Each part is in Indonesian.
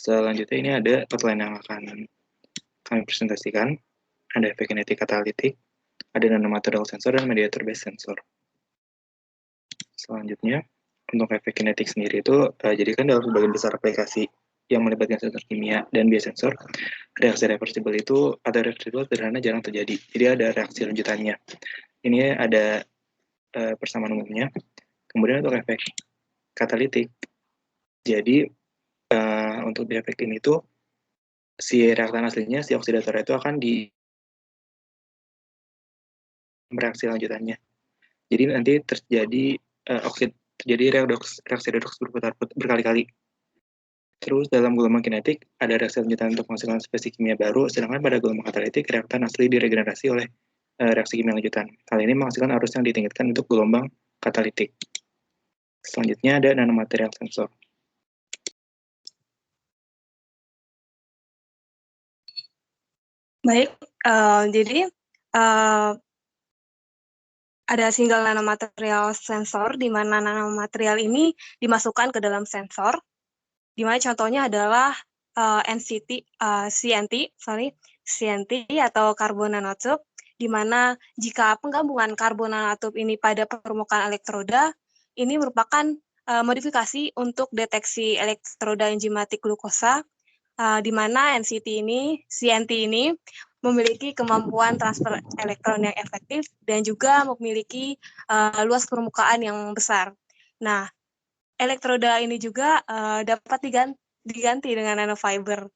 Selanjutnya ini ada outline yang akan kami presentasikan. Ada efek kinetik katalitik, ada nanomaterial sensor, dan mediator based sensor. Selanjutnya, untuk efek kinetik sendiri itu, jadi kan dalam sebagian besar aplikasi yang melibatkan sensor kimia dan biosensor, reaksi reversibel itu atau reversibel sederhana jarang terjadi. Jadi ada reaksi lanjutannya. Ini ada persamaan umumnya. Kemudian untuk efek katalitik, jadi untuk di efek ini tuh si reaktan aslinya, si oksidator itu akan di reaksi lanjutannya. Jadi nanti terjadi reaksi redoks berputar berkali-kali. Terus dalam gelombang kinetik ada reaksi lanjutan untuk menghasilkan spesies kimia baru, sedangkan pada gelombang katalitik reaktan asli diregenerasi oleh reaksi kimia lanjutan. Hal ini menghasilkan arus yang ditingkatkan untuk gelombang katalitik. Selanjutnya ada nanomaterial sensor. Baik, jadi ada single nanomaterial sensor, di mana nanomaterial ini dimasukkan ke dalam sensor, di mana contohnya adalah CNT atau carbon nanotube, di mana jika penggabungan karbon nanotube ini pada permukaan elektroda, ini merupakan modifikasi untuk deteksi elektroda enzimatik glukosa, di mana CNT ini memiliki kemampuan transfer elektron yang efektif dan juga memiliki luas permukaan yang besar. Nah, elektroda ini juga dapat diganti dengan nanofiber.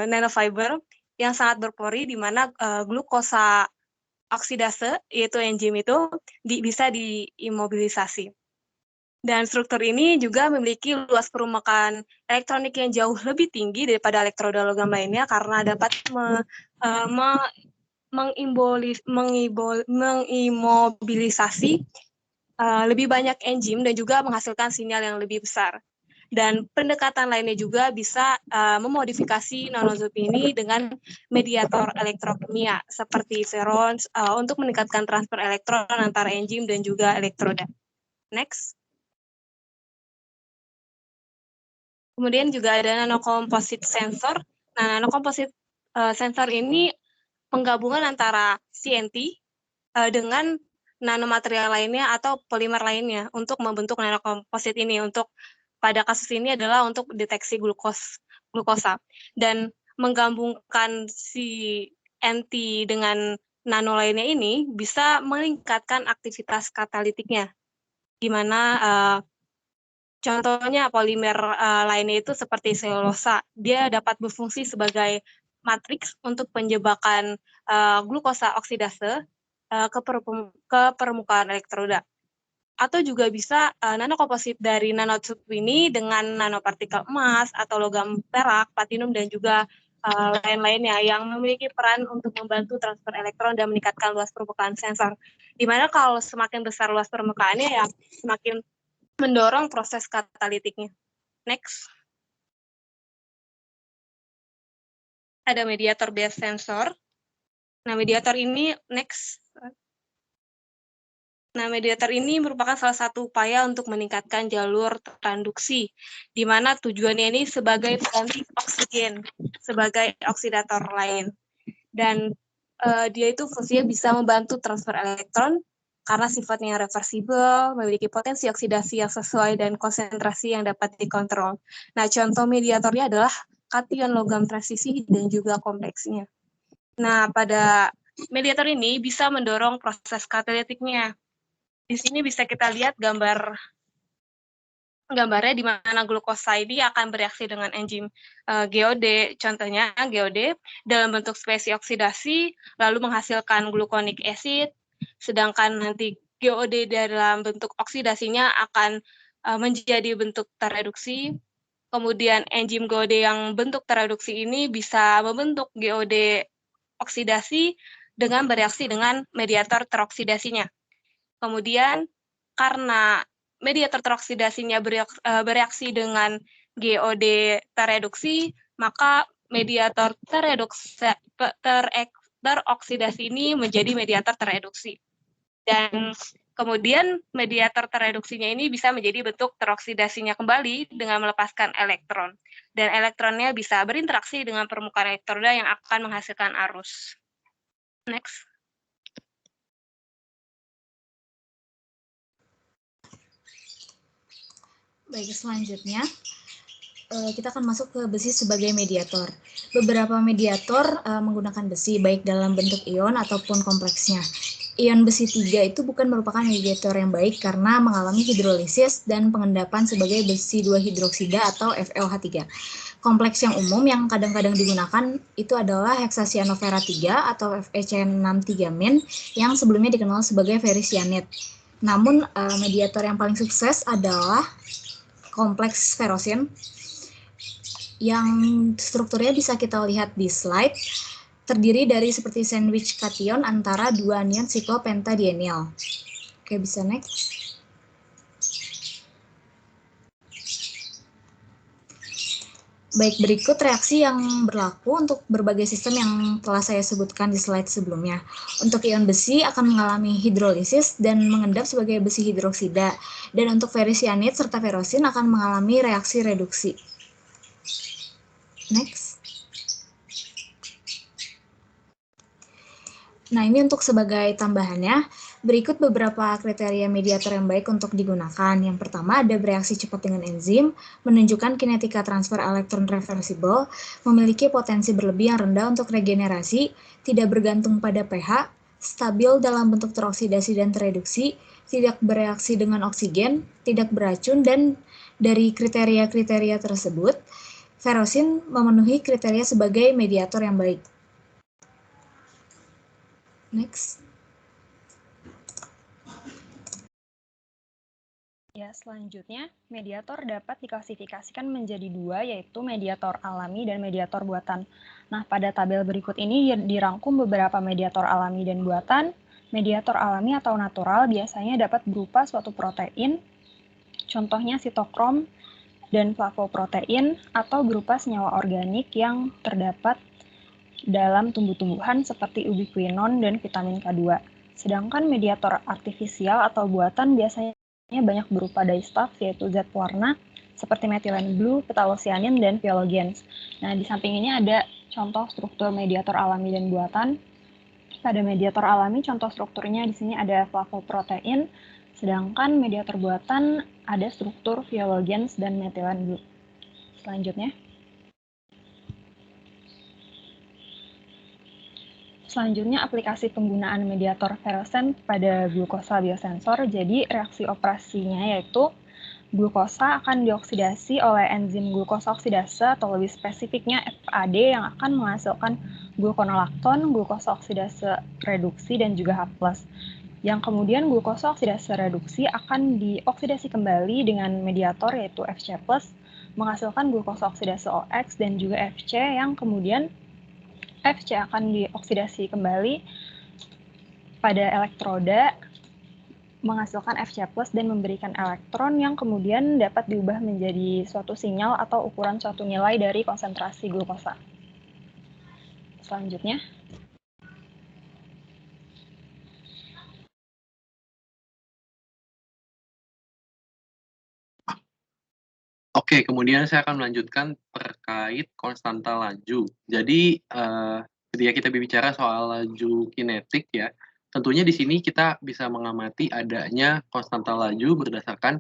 Nanofiber yang sangat berpori, di mana glukosa oksidase, yaitu enzim itu, bisa diimobilisasi. Dan struktur ini juga memiliki luas permukaan elektronik yang jauh lebih tinggi daripada elektroda logam lainnya, karena dapat mengimobilisasi lebih banyak enzim dan juga menghasilkan sinyal yang lebih besar. Dan pendekatan lainnya juga bisa memodifikasi nanotube ini dengan mediator elektrokimia seperti ferons untuk meningkatkan transfer elektron antara enzim dan juga elektroda. Next. Kemudian juga ada nanokomposit sensor. Nah, nanokomposit sensor ini penggabungan antara CNT dengan nanomaterial lainnya atau polimer lainnya untuk membentuk nanokomposit ini. Untuk pada kasus ini adalah untuk deteksi glukosa. Dan menggabungkan si NT dengan nano lainnya ini bisa meningkatkan aktivitas katalitiknya, di mana contohnya polimer lainnya itu seperti selulosa. Dia dapat berfungsi sebagai matriks untuk penjebakan glukosa oksidase ke permukaan elektroda. Atau juga bisa nanokomposit dari nanotube ini dengan nanopartikel emas atau logam perak, platinum, dan juga lain-lainnya yang memiliki peran untuk membantu transfer elektron dan meningkatkan luas permukaan sensor. Dimana kalau semakin besar luas permukaannya, ya semakin mendorong proses katalitiknya. Next. Ada mediator based sensor. Nah, mediator ini merupakan salah satu upaya untuk meningkatkan jalur transduksi, di mana tujuannya ini sebagai pengganti oksigen, sebagai oksidator lain. Dan dia itu fungsinya bisa membantu transfer elektron, karena sifatnya reversibel, memiliki potensi oksidasi yang sesuai dan konsentrasi yang dapat dikontrol. Nah, contoh mediatornya adalah kation logam transisi dan juga kompleksnya. Nah, pada mediator ini bisa mendorong proses katalitiknya. Di sini bisa kita lihat gambarnya di mana glukosa ini akan bereaksi dengan enzim GOD, contohnya GOD, dalam bentuk spesies oksidasi, lalu menghasilkan gluconic acid, sedangkan nanti GOD dalam bentuk oksidasinya akan menjadi bentuk tereduksi. Kemudian enzim GOD yang bentuk tereduksi ini bisa membentuk GOD oksidasi dengan bereaksi dengan mediator teroksidasinya. Kemudian karena mediator teroksidasinya bereaksi dengan GOD tereduksi, maka mediator teroksidasi ini menjadi mediator tereduksi. Dan Kemudian mediator tereduksinya ini bisa menjadi bentuk teroksidasinya kembali dengan melepaskan elektron. Dan elektronnya bisa berinteraksi dengan permukaan elektroda yang akan menghasilkan arus. Next. Baik, selanjutnya kita akan masuk ke besi sebagai mediator. Beberapa mediator menggunakan besi, baik dalam bentuk ion ataupun kompleksnya. Ion besi 3 itu bukan merupakan mediator yang baik karena mengalami hidrolisis dan pengendapan sebagai besi 2 hidroksida atau FeOH3. Kompleks yang umum yang kadang-kadang digunakan itu adalah heksacyanofera 3 atau FeC63- yang sebelumnya dikenal sebagai ferricyanide. Namun mediator yang paling sukses adalah kompleks ferrosin yang strukturnya bisa kita lihat di slide, terdiri dari seperti sandwich kation antara dua anion siklopentadienyl. Oke, bisa next. Baik, berikut reaksi yang berlaku untuk berbagai sistem yang telah saya sebutkan di slide sebelumnya. Untuk ion besi akan mengalami hidrolisis dan mengendap sebagai besi hidroksida, dan untuk ferricyanide serta ferrosin akan mengalami reaksi reduksi. Next. Nah, ini untuk sebagai tambahannya, berikut beberapa kriteria mediator yang baik untuk digunakan. Yang pertama ada bereaksi cepat dengan enzim, menunjukkan kinetika transfer elektron reversible, memiliki potensi berlebih yang rendah untuk regenerasi, tidak bergantung pada pH, stabil dalam bentuk teroksidasi dan tereduksi, tidak bereaksi dengan oksigen, tidak beracun, dan dari kriteria-kriteria tersebut, ferrosin memenuhi kriteria sebagai mediator yang baik. Next. Ya, selanjutnya, mediator dapat diklasifikasikan menjadi dua, yaitu mediator alami dan mediator buatan. Nah, pada tabel berikut ini dirangkum beberapa mediator alami dan buatan. Mediator alami atau natural biasanya dapat berupa suatu protein, contohnya sitokrom dan flavoprotein, atau berupa senyawa organik yang terdapat dalam tumbuh-tumbuhan seperti ubiquinon dan vitamin K2. Sedangkan mediator artifisial atau buatan biasanya banyak berupa dyestuff, yaitu zat pewarna seperti methylene blue, phthalocyanin, dan phyllogens. Nah, di samping ini ada contoh struktur mediator alami dan buatan. Pada mediator alami, contoh strukturnya di sini ada flavoprotein, sedangkan mediator buatan ada struktur phyllogens dan methylene blue. Selanjutnya. Selanjutnya, aplikasi penggunaan mediator ferrosen pada glukosa biosensor. Jadi, reaksi operasinya yaitu glukosa akan dioksidasi oleh enzim glukosa oksidase atau lebih spesifiknya FAD yang akan menghasilkan gluconolakton, glukosa oksidase reduksi, dan juga H+. Yang kemudian glukosa oksidase reduksi akan dioksidasi kembali dengan mediator yaitu Fc+, menghasilkan glukosa oksidase OX dan juga Fc yang kemudian Fc akan dioksidasi kembali pada elektroda menghasilkan Fc+ dan memberikan elektron yang kemudian dapat diubah menjadi suatu sinyal atau ukuran suatu nilai dari konsentrasi glukosa. Selanjutnya. Oke, kemudian saya akan melanjutkan terkait konstanta laju. Jadi, ketika kita berbicara soal laju kinetik ya, tentunya di sini kita bisa mengamati adanya konstanta laju berdasarkan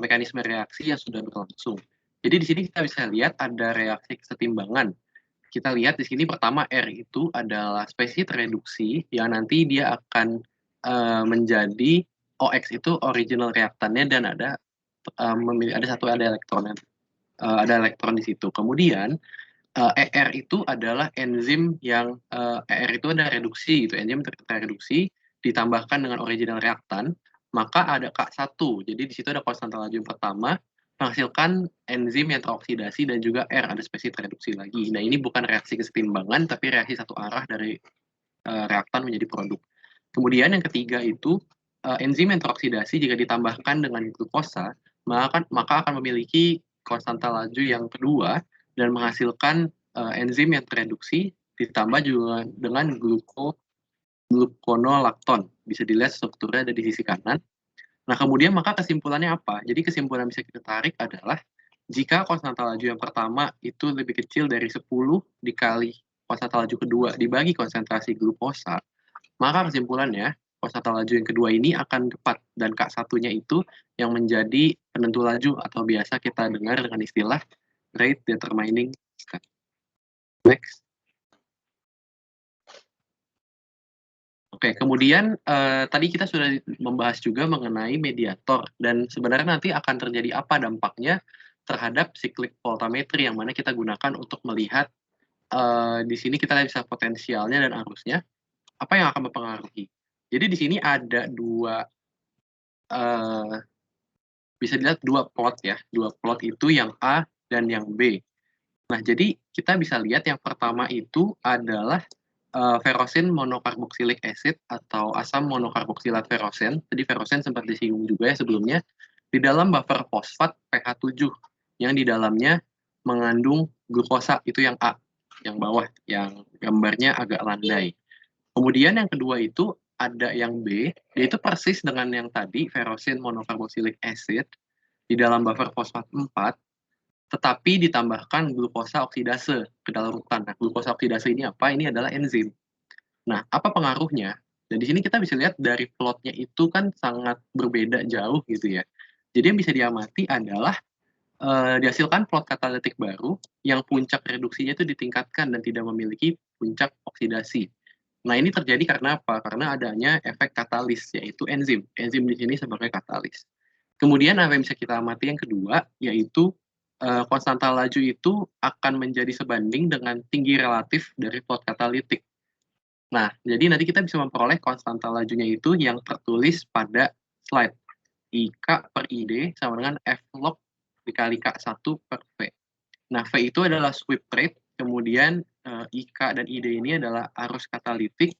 mekanisme reaksi yang sudah berlangsung. Jadi di sini kita bisa lihat ada reaksi kesetimbangan. Kita lihat di sini pertama R itu adalah spesies reduksi yang nanti dia akan menjadi OX itu original reaktannya dan ada elektron di situ. Kemudian ER itu adalah enzim yang ER itu ada reduksi gitu, enzim reduksi ditambahkan dengan original reaktan, maka ada K1. Jadi di situ ada konstanta laju yang pertama menghasilkan enzim yang teroksidasi dan juga R ada spesies reduksi lagi. Nah, ini bukan reaksi kesetimbangan tapi reaksi satu arah dari reaktan menjadi produk. Kemudian yang ketiga itu enzim yang teroksidasi jika ditambahkan dengan glukosa maka akan memiliki konstanta laju yang kedua dan menghasilkan enzim yang tereduksi ditambah juga dengan gluconolacton. Bisa dilihat strukturnya ada di sisi kanan. Nah, kemudian maka kesimpulannya apa? Jadi kesimpulan bisa kita tarik adalah jika konstanta laju yang pertama itu lebih kecil dari 10 dikali konstanta laju kedua dibagi konsentrasi glukosa, maka kesimpulannya konstanta laju yang kedua ini akan tepat, dan K1-nya itu yang menjadi penentu laju atau biasa kita dengar dengan istilah rate determining step. Next. Oke, kemudian tadi kita sudah membahas juga mengenai mediator, dan sebenarnya nanti akan terjadi apa dampaknya terhadap cyclic voltammetry yang mana kita gunakan untuk melihat di sini kita lihat bisa potensialnya dan arusnya, apa yang akan mempengaruhi. Jadi di sini ada bisa dilihat dua plot ya, dua plot itu yang A dan yang B. Nah, jadi kita bisa lihat yang pertama itu adalah ferrosin monokarboksilik acid atau asam monokarboksilat ferrosen. Tadi ferrosen sempat disinggung juga ya sebelumnya. Di dalam buffer fosfat pH 7 yang di dalamnya mengandung glukosa, itu yang A, yang bawah, yang gambarnya agak landai. Kemudian yang kedua itu ada yang B, yaitu persis dengan yang tadi, ferrosin monokarboksilik acid di dalam buffer fosfat 4, tetapi ditambahkan glukosa oksidase ke dalam rutan. Nah, glukosa oksidase ini apa? Ini adalah enzim. Nah, apa pengaruhnya? Dan di sini kita bisa lihat dari plotnya itu kan sangat berbeda jauh gitu ya. Jadi yang bisa diamati adalah dihasilkan plot katalitik baru yang puncak reduksinya itu ditingkatkan dan tidak memiliki puncak oksidasi. Nah, ini terjadi karena apa? Karena adanya efek katalis, yaitu enzim. Enzim di sini sebagai katalis. Kemudian apa yang bisa kita amati yang kedua, yaitu konstanta laju itu akan menjadi sebanding dengan tinggi relatif dari plot katalitik. Nah, jadi nanti kita bisa memperoleh konstanta lajunya itu yang tertulis pada slide. IK per ID sama dengan F log dikali K1 per V. Nah, V itu adalah sweep rate, kemudian IK dan ID ini adalah arus katalitik,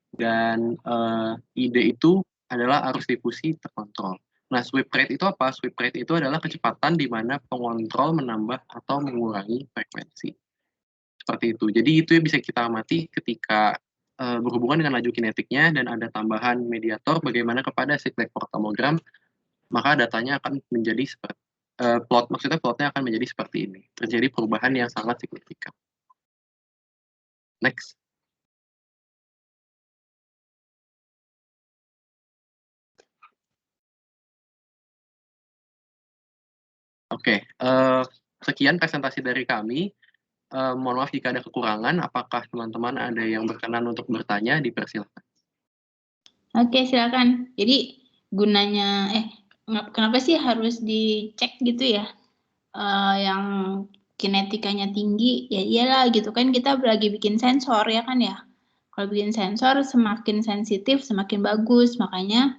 dan ID itu adalah arus difusi terkontrol. Nah, sweep rate itu apa? Sweep rate itu adalah kecepatan di mana pengontrol menambah atau mengurangi frekuensi. Seperti itu. Jadi itu yang bisa kita amati ketika berhubungan dengan laju kinetiknya dan ada tambahan mediator bagaimana kepada cyclic voltamogram, maka datanya akan menjadi seperti maksudnya plotnya akan menjadi seperti ini. Terjadi perubahan yang sangat signifikan. Next. Oke, sekian presentasi dari kami. Mohon maaf jika ada kekurangan. Apakah teman-teman ada yang berkenan untuk bertanya? Dipersilakan. Oke, silakan. Jadi gunanya, kenapa sih harus dicek gitu ya? Yang kinetikanya tinggi, ya iyalah gitu kan, kita lagi bikin sensor ya kan ya. Kalau bikin sensor semakin sensitif semakin bagus, makanya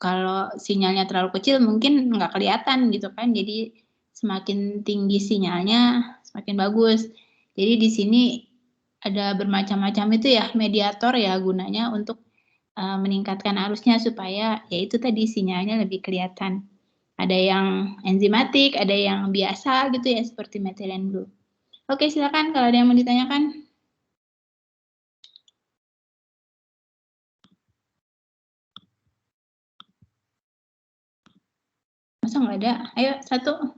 kalau sinyalnya terlalu kecil mungkin nggak kelihatan gitu kan, jadi semakin tinggi sinyalnya semakin bagus. Jadi di sini ada bermacam-macam itu ya mediator ya, gunanya untuk meningkatkan arusnya supaya ya itu tadi sinyalnya lebih kelihatan. Ada yang enzimatik, ada yang biasa gitu ya seperti methylene blue. Oke, silakan kalau ada yang mau ditanyakan. Masa nggak ada? Ayo, satu.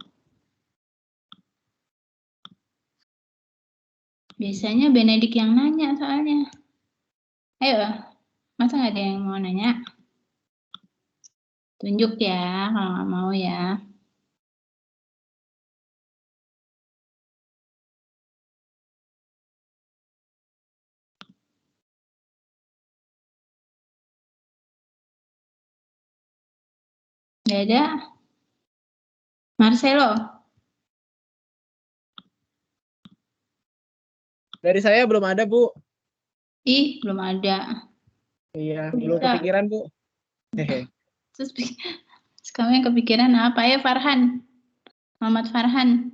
Biasanya Benedik yang nanya soalnya. Ayo, masa nggak ada yang mau nanya? Tunjuk ya, kalau nggak mau ya. Nggak ada? Marcelo? Dari saya belum ada, Bu. Ih, belum ada. Iya, belum kepikiran, Bu. Terus kamu yang kepikiran apa ya, Farhan? Muhammad Farhan?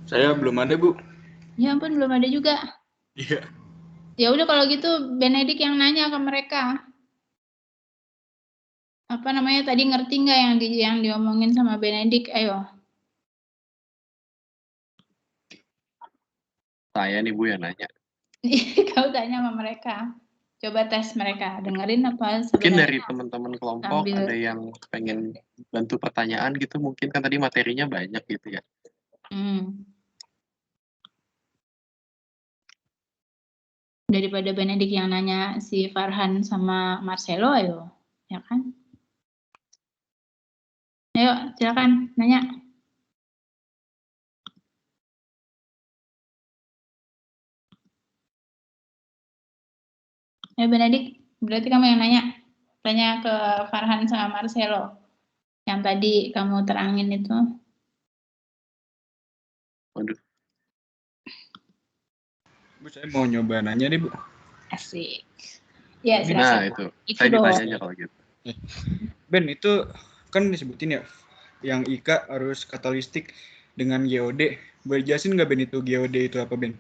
Saya belum ada, Bu. Ya ampun, belum ada juga. Iya. Ya udah kalau gitu Benedik yang nanya ke mereka. Apa namanya tadi, ngerti nggak yang diomongin sama Benedik? Ayo. Saya nih Bu yang nanya. Kau tanya sama mereka. Coba tes mereka, dengerin apa Mungkin sebenarnya. dari teman-teman kelompok Sambil- ada yang pengen bantu pertanyaan gitu, mungkin kan tadi materinya banyak gitu ya. Daripada Benedik yang nanya si Farhan sama Marcelo, ayo, ya kan? Ayo, silakan nanya. Ya Benedik, berarti kamu yang nanya. Tanya ke Farhan sama Marcelo. Yang tadi kamu terangin itu. Waduh. Bu, saya mau nyoba nanya deh, Bu. Asik. Ya, Ini- silakan. Nah, itu. Itu Saya dong. ditanya aja kalau gitu. Ben, itu kan disebutin ya, yang IKA harus katalistik dengan GOD. Boleh jelasin nggak, Ben, itu GOD itu apa, Ben?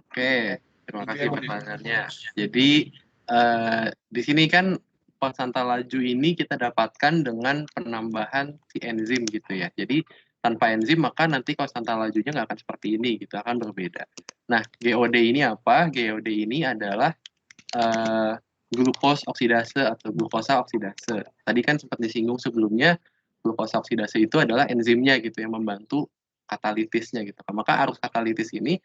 Oke, terima Thank kasih you, Ben. pertanyaannya. Jadi, di sini kan konstanta laju ini kita dapatkan dengan penambahan si enzim gitu ya. Jadi, tanpa enzim maka nanti konstanta lajunya nggak akan seperti ini gitu, akan berbeda. Nah, GOD ini apa? GOD ini adalah glukos oksidase atau glukosa oksidase. Tadi kan sempat disinggung sebelumnya, glukosa oksidase itu adalah enzimnya gitu yang membantu katalitisnya gitu. Maka arus katalitis ini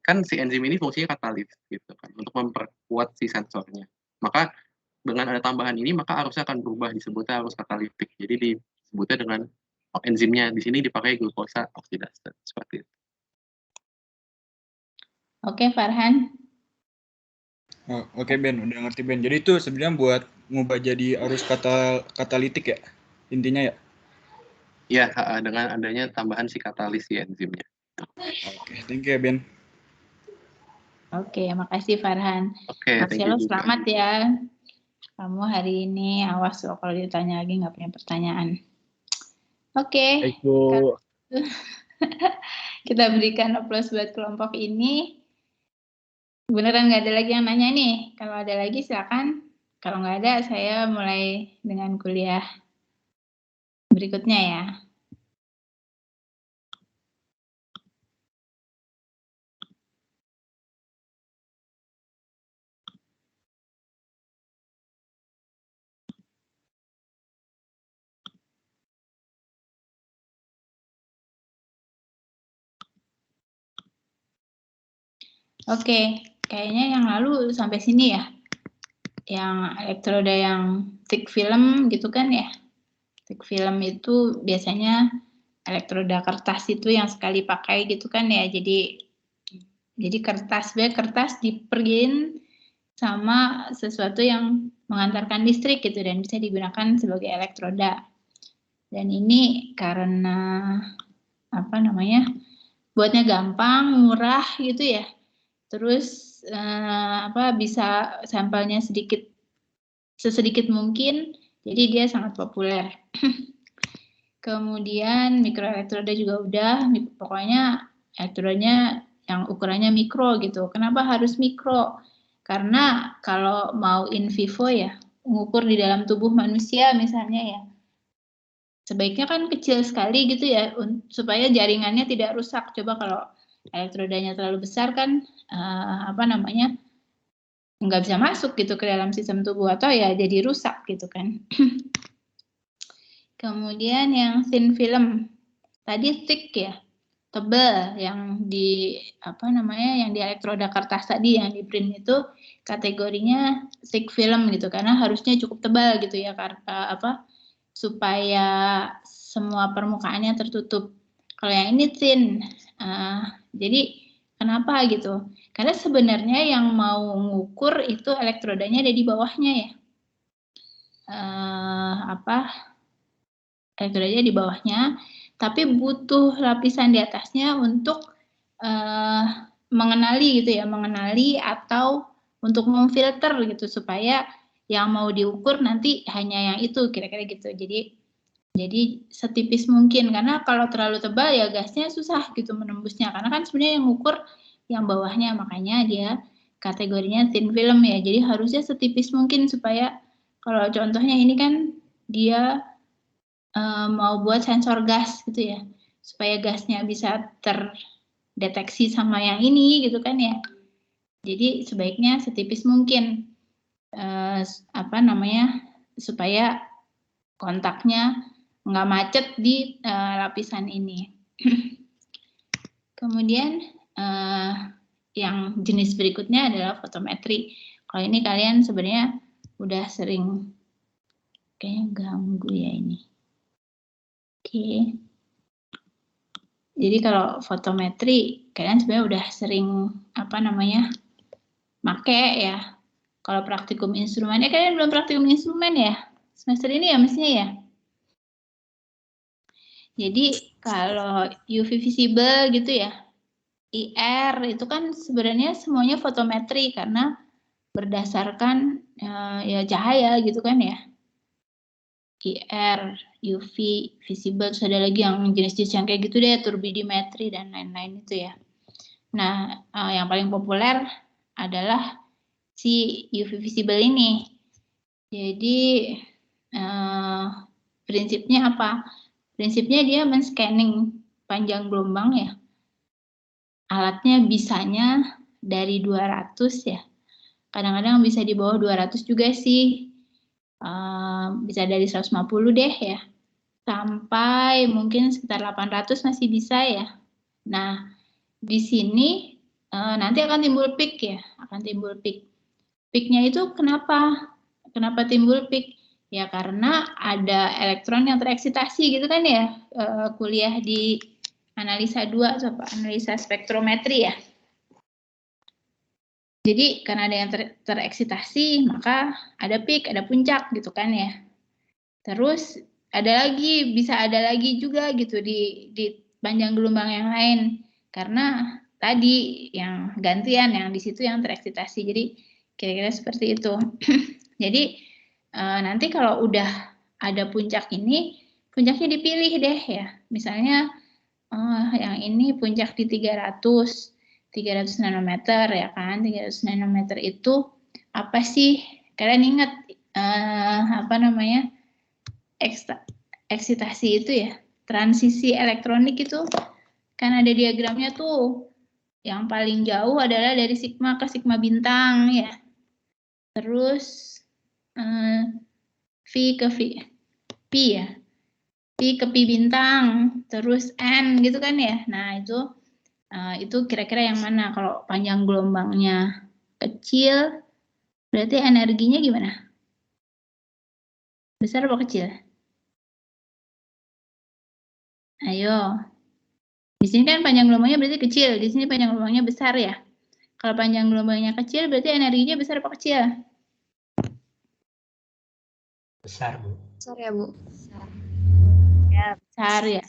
kan si enzim ini fungsinya katalis gitu kan untuk memperkuat si sensornya. Maka dengan ada tambahan ini maka arusnya akan berubah, disebutnya arus katalitik. Jadi disebutnya dengan enzimnya di sini dipakai glukosa oksidase seperti itu. Oke, Farhan. Oh, oke, Ben, udah ngerti, Ben. Jadi itu sebenarnya buat ngubah jadi arus katalitik ya, intinya ya? Ya, dengan adanya tambahan si katalis si enzimnya. Oke, thank you ya, Ben. Oke, makasih Farhan. Oke, thank you Marcelo, juga. selamat ya. Kamu hari ini awas loh kalau ditanya lagi nggak punya pertanyaan. Oke, Baik, Bu. kita berikan aplaus buat kelompok ini. Beneran nggak ada lagi yang nanya nih? Kalau ada lagi silakan. Kalau nggak ada, saya mulai dengan kuliah berikutnya ya. Oke, kayaknya yang lalu sampai sini ya. Yang elektroda yang thick film gitu kan ya. Thick film itu biasanya elektroda kertas itu yang sekali pakai gitu kan ya. Jadi kertas dipergiin sama sesuatu yang mengantarkan listrik gitu dan bisa digunakan sebagai elektroda. Dan ini karena apa namanya? Buatnya gampang, murah gitu ya. Terus bisa sampelnya sesedikit mungkin, jadi dia sangat populer. Kemudian mikroelektroda juga udah, pokoknya elektrodanya yang ukurannya mikro gitu. Kenapa harus mikro? Karena kalau mau in vivo ya, mengukur di dalam tubuh manusia misalnya ya, sebaiknya kan kecil sekali gitu ya, supaya jaringannya tidak rusak. Coba kalau elektrodanya terlalu besar kan nggak bisa masuk gitu ke dalam sistem tubuh atau ya jadi rusak gitu kan. Kemudian yang thin film tadi thick ya, tebal, yang di yang di elektroda kertas tadi yang di print itu kategorinya thick film gitu karena harusnya cukup tebal gitu ya karena supaya semua permukaannya tertutup. Kalau yang ini thin, jadi kenapa gitu? Karena sebenarnya yang mau ngukur itu elektrodanya ada di bawahnya ya. Elektrodanya di bawahnya, tapi butuh lapisan di atasnya untuk mengenali gitu ya, mengenali atau untuk memfilter gitu supaya yang mau diukur nanti hanya yang itu kira-kira gitu. Jadi setipis mungkin karena kalau terlalu tebal ya gasnya susah gitu menembusnya karena kan sebenarnya yang ngukur yang bawahnya, makanya dia kategorinya thin film ya. Jadi harusnya setipis mungkin supaya kalau contohnya ini kan dia mau buat sensor gas gitu ya, supaya gasnya bisa deteksi sama yang ini gitu kan ya. Jadi sebaiknya setipis mungkin supaya kontaknya nggak macet di lapisan ini. Kemudian yang jenis berikutnya adalah fotometri. Kalau ini kalian sebenarnya udah sering, kayaknya ganggu ya ini. Oke. Jadi kalau fotometri kalian sebenarnya udah sering make ya. Kalau praktikum instrumennya kalian belum praktikum instrumen ya? Semester ini ya mestinya ya. Jadi kalau UV visible gitu ya, IR itu kan sebenarnya semuanya fotometri karena berdasarkan ya cahaya gitu kan ya. IR, UV, visible, terus ada lagi yang jenis-jenis yang kayak gitu deh, turbidimetri dan lain-lain itu ya. Nah, yang paling populer adalah si UV visible ini. Jadi prinsipnya apa? Prinsipnya dia men-scanning panjang gelombang ya. Alatnya bisanya dari 200 ya. Kadang-kadang bisa di bawah 200 juga sih. Bisa dari 150 deh ya. Sampai mungkin sekitar 800 masih bisa ya. Nah, di sini nanti akan timbul peak ya. Akan timbul peak. Peaknya itu kenapa? Kenapa timbul peak? Ya karena ada elektron yang tereksitasi gitu kan ya, kuliah di analisa 2 atau analisa spektrometri ya. Jadi karena ada yang tereksitasi, maka ada peak, ada puncak gitu kan ya. Terus bisa ada lagi juga gitu di panjang gelombang yang lain. Karena tadi yang gantian yang di situ yang tereksitasi. Jadi kira-kira seperti itu. Jadi nanti kalau udah ada puncak ini, puncaknya dipilih deh ya. Misalnya yang ini puncak di 300 nanometer ya kan. 300 nanometer itu apa sih? Kalian ingat eksitasi itu ya? Transisi elektronik itu kan ada diagramnya tuh. Yang paling jauh adalah dari sigma ke sigma bintang ya. Terus V ke P ya. P ke P bintang, terus N gitu kan ya. Nah, itu kira-kira yang mana? Kalau panjang gelombangnya kecil, berarti energinya gimana? Besar atau kecil? Ayo. Di sini kan panjang gelombangnya berarti kecil, di sini panjang gelombangnya besar ya. Kalau panjang gelombangnya kecil, berarti energinya besar atau kecil? Besar, Bu. Besar ya, Bu? Besar. Ya, besar ya.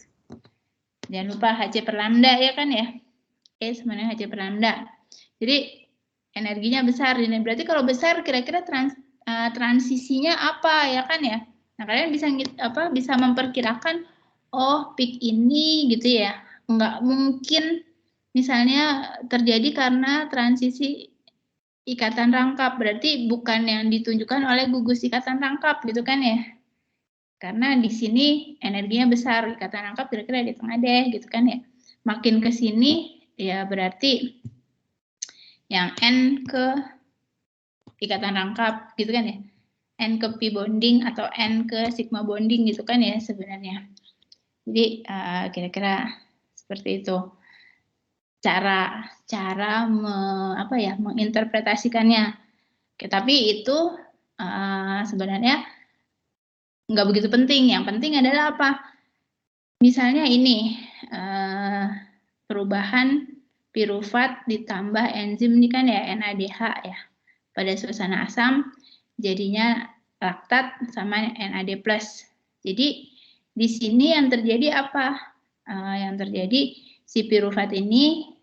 Jangan lupa Hc per lambda ya kan ya. E sama dengan Hc per lambda. Jadi energinya besar. Berarti kalau besar kira-kira transisinya apa ya kan ya. Nah, kalian bisa memperkirakan oh peak ini gitu ya. Nggak mungkin misalnya terjadi karena transisi ikatan rangkap. Berarti bukan yang ditunjukkan oleh gugus ikatan rangkap gitu kan ya. Karena di sini energinya besar, ikatan rangkap kira-kira di tengah deh gitu kan ya. Makin ke sini ya berarti yang N ke ikatan rangkap gitu kan ya. N ke pi bonding atau N ke sigma bonding gitu kan ya sebenarnya. Jadi kira-kira seperti itu cara menginterpretasikannya. Oke, tapi itu sebenarnya nggak begitu penting. Yang penting adalah apa? Misalnya ini perubahan pirufat ditambah enzim ini kan ya NADH ya. Pada suasana asam jadinya laktat sama NAD+. Jadi di sini yang terjadi apa? Yang terjadi si pirufat ini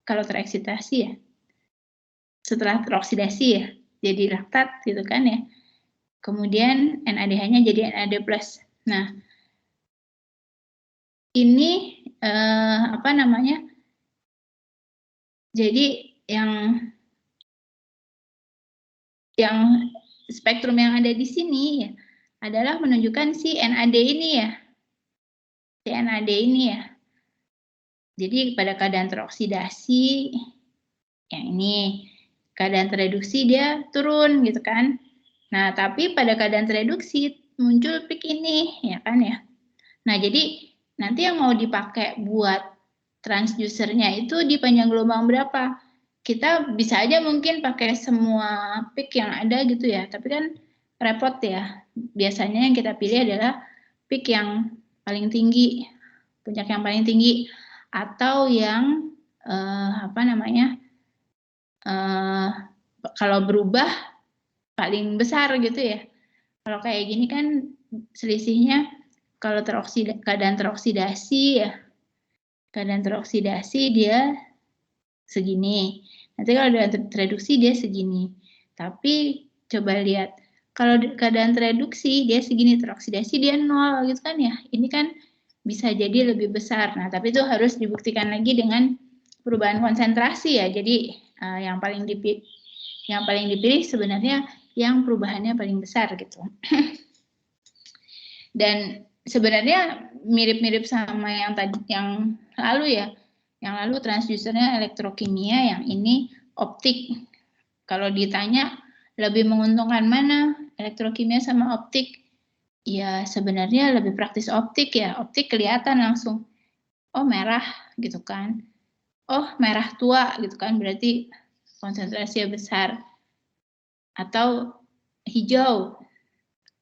kalau tereksitasi ya, setelah teroksidasi ya, jadi laktat gitu kan ya. Kemudian NADH-nya jadi NAD+. Nah, ini jadi yang spektrum yang ada di sini ya adalah menunjukkan si NAD ini ya. Si NAD ini ya. Jadi pada keadaan teroksidasi, yang ini, keadaan tereduksi dia turun gitu kan. Nah, tapi pada keadaan tereduksi muncul peak ini, ya kan ya. Nah, jadi nanti yang mau dipakai buat transducernya itu di panjang gelombang berapa? Kita bisa aja mungkin pakai semua peak yang ada gitu ya, tapi kan repot ya. Biasanya yang kita pilih adalah peak yang paling tinggi, puncak yang paling tinggi, atau yang kalau berubah paling besar gitu ya. Kalau kayak gini kan selisihnya kalau keadaan teroksidasi ya, keadaan teroksidasi dia segini. Nanti kalau keadaan tereduksi dia segini. Tapi coba lihat, kalau keadaan tereduksi dia segini, teroksidasi dia 0 gitu kan ya. Ini kan bisa jadi lebih besar. Nah, tapi itu harus dibuktikan lagi dengan perubahan konsentrasi ya. Jadi yang paling dipilih sebenarnya yang perubahannya paling besar gitu. Dan sebenarnya mirip-mirip sama yang tadi, yang lalu ya. Yang lalu transducernya elektrokimia, yang ini optik. Kalau ditanya lebih menguntungkan mana, elektrokimia sama optik? Ya sebenarnya lebih praktis optik ya. Optik kelihatan langsung, oh merah gitu kan. Oh merah tua gitu kan, berarti konsentrasinya besar. Atau hijau.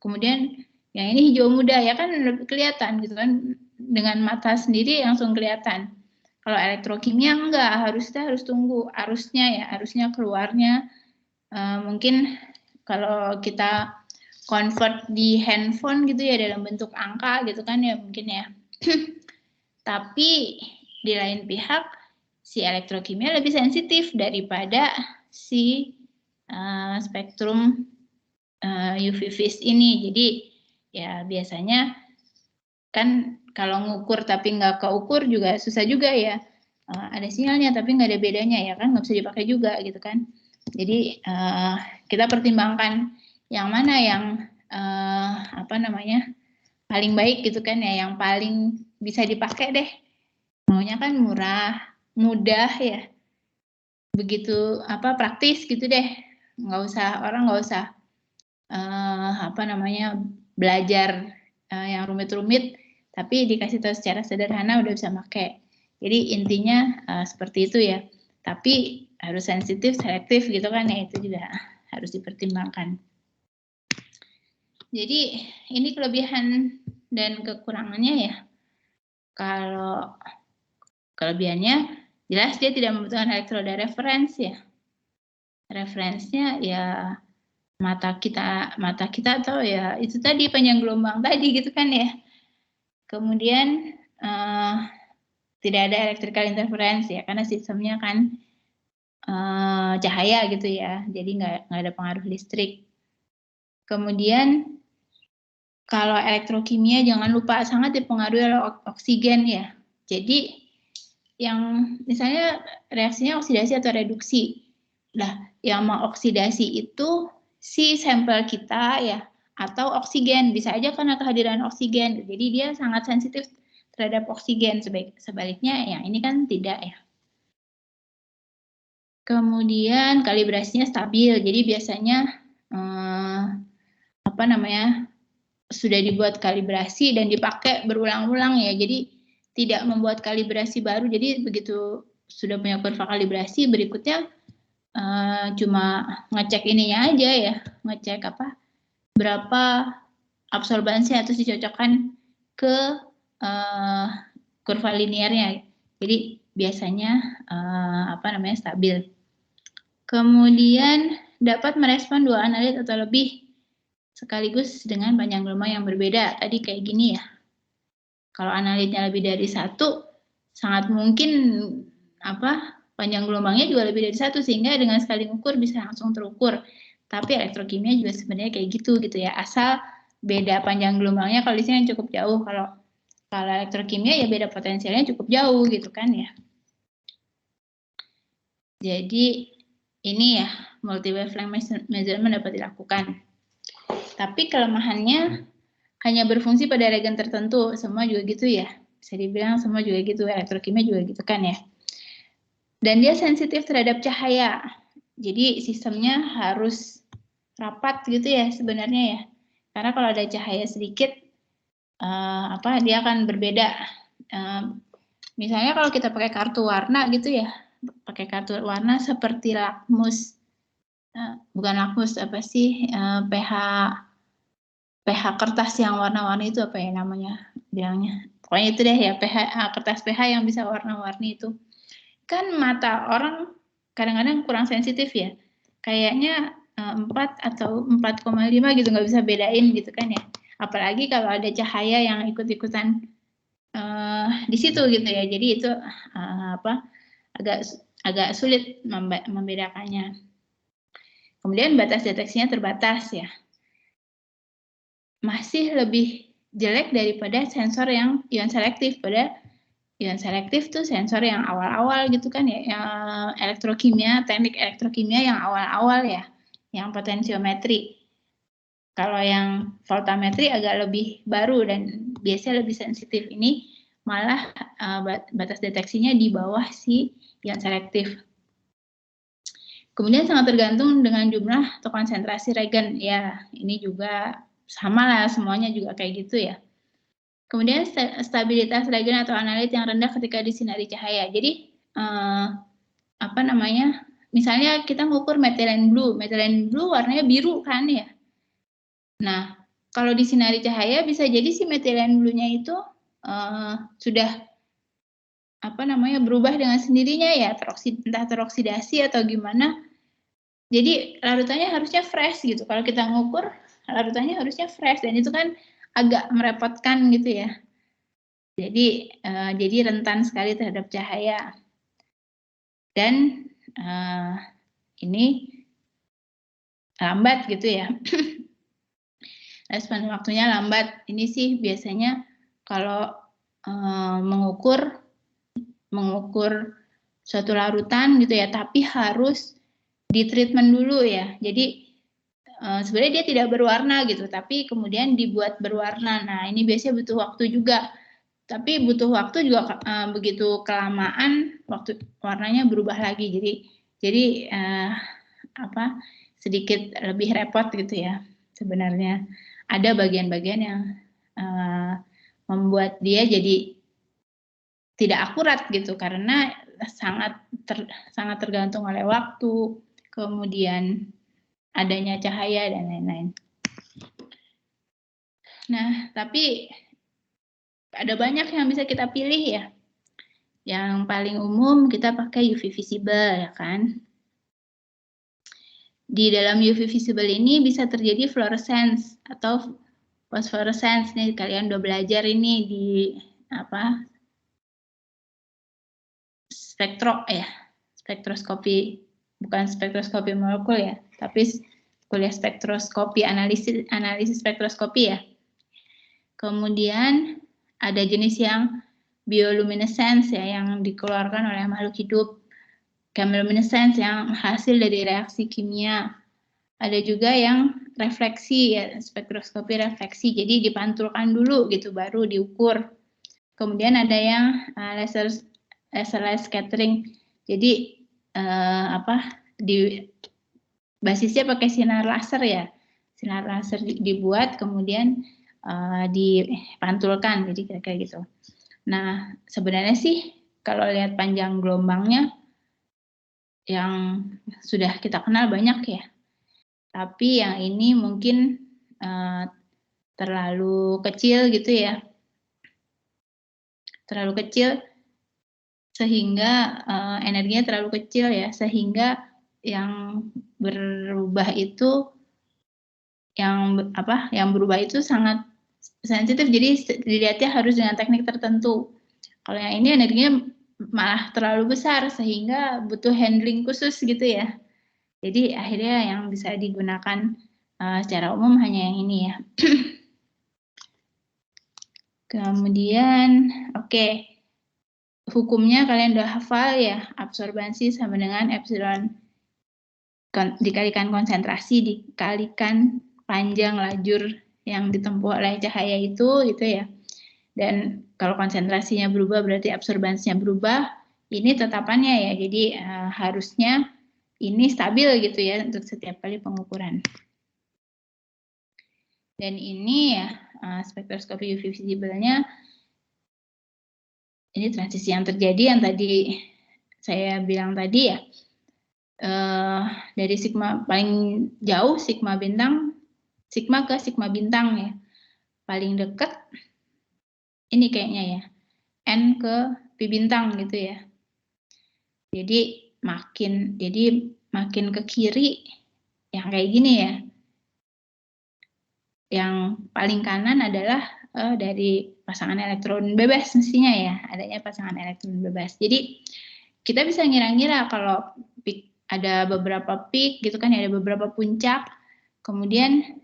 Kemudian yang ini hijau muda ya kan lebih kelihatan gitu kan, dengan mata sendiri langsung kelihatan. Kalau elektrokimia enggak, harus tunggu arusnya keluarnya. Mungkin kalau kita convert di handphone gitu ya dalam bentuk angka gitu kan ya mungkin ya. Tapi di lain pihak si elektrokimia lebih sensitif daripada si spektrum UV vis ini. Jadi ya biasanya kan kalau ngukur tapi nggak keukur juga susah juga ya. Ada sinyalnya tapi nggak ada bedanya ya kan, nggak bisa dipakai juga gitu kan. Jadi kita pertimbangkan yang mana yang paling baik gitu kan ya, yang paling bisa dipakai deh. Maunya kan murah, mudah ya, begitu praktis gitu deh. Orang nggak usah belajar yang rumit-rumit, tapi dikasih tahu secara sederhana udah bisa pakai. Jadi intinya seperti itu ya. Tapi harus sensitif, selektif gitu kan ya, itu juga harus dipertimbangkan. Jadi ini kelebihan dan kekurangannya ya. Kalau kelebihannya jelas dia tidak membutuhkan elektroda reference ya. Referensinya ya mata kita atau ya itu tadi panjang gelombang tadi gitu kan ya. Kemudian tidak ada electrical interference ya, karena sistemnya kan cahaya gitu ya, jadi nggak ada pengaruh listrik. Kemudian kalau elektrokimia jangan lupa sangat dipengaruhi oleh oksigen ya. Jadi yang misalnya reaksinya oksidasi atau reduksi. Nah, yang mengoksidasi itu si sampel kita ya, atau oksigen, bisa aja karena kehadiran oksigen. Jadi dia sangat sensitif terhadap oksigen. Sebaliknya yang ini kan tidak ya. Kemudian kalibrasinya stabil. Jadi biasanya sudah dibuat kalibrasi dan dipakai berulang-ulang ya. Jadi tidak membuat kalibrasi baru. Jadi begitu sudah punya kurva kalibrasi, berikutnya cuma ngecek ininya aja ya, ngecek berapa absorbansi atau dicocokkan ke kurva linearnya. Jadi biasanya stabil. Kemudian dapat merespon 2 analit atau lebih sekaligus dengan panjang gelombang yang berbeda. Tadi kayak gini ya. Kalau analitnya lebih dari 1, sangat mungkin panjang gelombangnya juga lebih dari 1, sehingga dengan sekali ukur bisa langsung terukur. Tapi elektrokimia juga sebenarnya kayak gitu ya. Asal beda panjang gelombangnya kalau di sini cukup jauh. Kalau elektrokimia ya beda potensialnya cukup jauh gitu kan ya. Jadi ini ya, multi wavelength measurement dapat dilakukan. Tapi kelemahannya hanya berfungsi pada regen tertentu, semua juga gitu ya. Bisa dibilang semua juga gitu, elektrokimia juga gitu kan ya. Dan dia sensitif terhadap cahaya. Jadi sistemnya harus rapat gitu ya sebenarnya ya. Karena kalau ada cahaya sedikit, dia akan berbeda. Misalnya kalau kita pakai kartu warna gitu ya, pakai kartu warna seperti lakmus, bukan lakmus, apa sih, pH kertas yang warna-warni itu apa ya namanya bilangnya. Pokoknya itu deh ya, kertas pH yang bisa warna-warni itu. Kan mata orang kadang-kadang kurang sensitif ya. Kayaknya 4 atau 4,5 gitu, nggak bisa bedain gitu kan ya. Apalagi kalau ada cahaya yang ikut-ikutan di situ gitu ya. Jadi itu agak sulit membedakannya. Kemudian batas deteksinya terbatas ya. Masih lebih jelek daripada sensor yang ion selektif. Pada ion selektif tuh sensor yang awal-awal gitu kan ya, elektrokimia, teknik elektrokimia yang awal-awal ya, yang potensiometri. Kalau yang voltametri agak lebih baru dan biasanya lebih sensitif. Ini malah batas deteksinya di bawah si ion selektif. Kemudian sangat tergantung dengan jumlah atau konsentrasi regen. Ya, ini juga sama lah, semuanya juga kayak gitu ya. Kemudian stabilitas regen atau analit yang rendah ketika disinari cahaya. Jadi misalnya kita ngukur methylene blue warnanya biru kan ya. Nah, kalau disinari cahaya bisa jadi si methylene blue-nya itu sudah berubah dengan sendirinya ya, entah teroksidasi atau gimana. Jadi larutannya harusnya fresh gitu. Kalau kita ngukur larutannya harusnya fresh, dan itu kan agak merepotkan gitu ya. Jadi rentan sekali terhadap cahaya. Dan ini lambat gitu ya. Respon waktunya lambat. Ini sih biasanya kalau mengukur suatu larutan gitu ya, tapi harus di treatment dulu ya. Jadi sebenarnya dia tidak berwarna gitu, tapi kemudian dibuat berwarna. Nah, ini biasanya butuh waktu juga. Tapi butuh waktu juga begitu kelamaan warnanya berubah lagi. Jadi sedikit lebih repot gitu ya. Sebenarnya ada bagian-bagian yang membuat dia jadi tidak akurat gitu, karena sangat tergantung oleh waktu, kemudian adanya cahaya dan lain-lain. Nah, tapi ada banyak yang bisa kita pilih ya. Yang paling umum kita pakai UV visible ya kan. Di dalam UV visible ini bisa terjadi fluorescence atau phosphorescence. Nih kalian udah belajar ini di spektroskopi, bukan spektroskopi molekul ya, tapi kuliah spektroskopi, analisis spektroskopi ya. Kemudian ada jenis yang bioluminescence ya, yang dikeluarkan oleh makhluk hidup. Chemiluminescence yang hasil dari reaksi kimia. Ada juga yang refleksi ya, spektroskopi refleksi. Jadi dipantulkan dulu gitu baru diukur. Kemudian ada yang laser light scattering. Jadi basisnya pakai sinar laser ya. Sinar laser dibuat kemudian dipantulkan, jadi kayak gitu. Nah, sebenarnya sih kalau lihat panjang gelombangnya yang sudah kita kenal banyak ya. Tapi yang ini mungkin terlalu kecil gitu ya. Terlalu kecil sehingga energinya terlalu kecil ya, sehingga yang berubah itu yang berubah itu sangat sensitif, jadi dilihatnya harus dengan teknik tertentu. Kalau yang ini energinya malah terlalu besar sehingga butuh handling khusus gitu ya. Jadi akhirnya yang bisa digunakan secara umum hanya yang ini ya. Kemudian hukumnya kalian udah hafal ya, absorbansi sama dengan epsilon dikalikan konsentrasi dikalikan panjang lajur yang ditempuh oleh cahaya itu gitu ya. Dan kalau konsentrasinya berubah berarti absorbansinya berubah. Ini tetapannya ya, jadi harusnya ini stabil gitu ya untuk setiap kali pengukuran. Dan ini ya spektroskopi UV visible-nya, ini transisi yang terjadi yang tadi saya bilang tadi ya, dari sigma paling jauh sigma ke sigma bintang ya, paling dekat ini kayaknya ya, N ke Pi bintang gitu ya. Jadi makin ke kiri yang kayak gini ya. Yang paling kanan adalah dari pasangan elektron bebas mestinya ya, adanya pasangan elektron bebas. Jadi kita bisa ngira-ngira kalau ada beberapa peak gitu kan, ada beberapa puncak, kemudian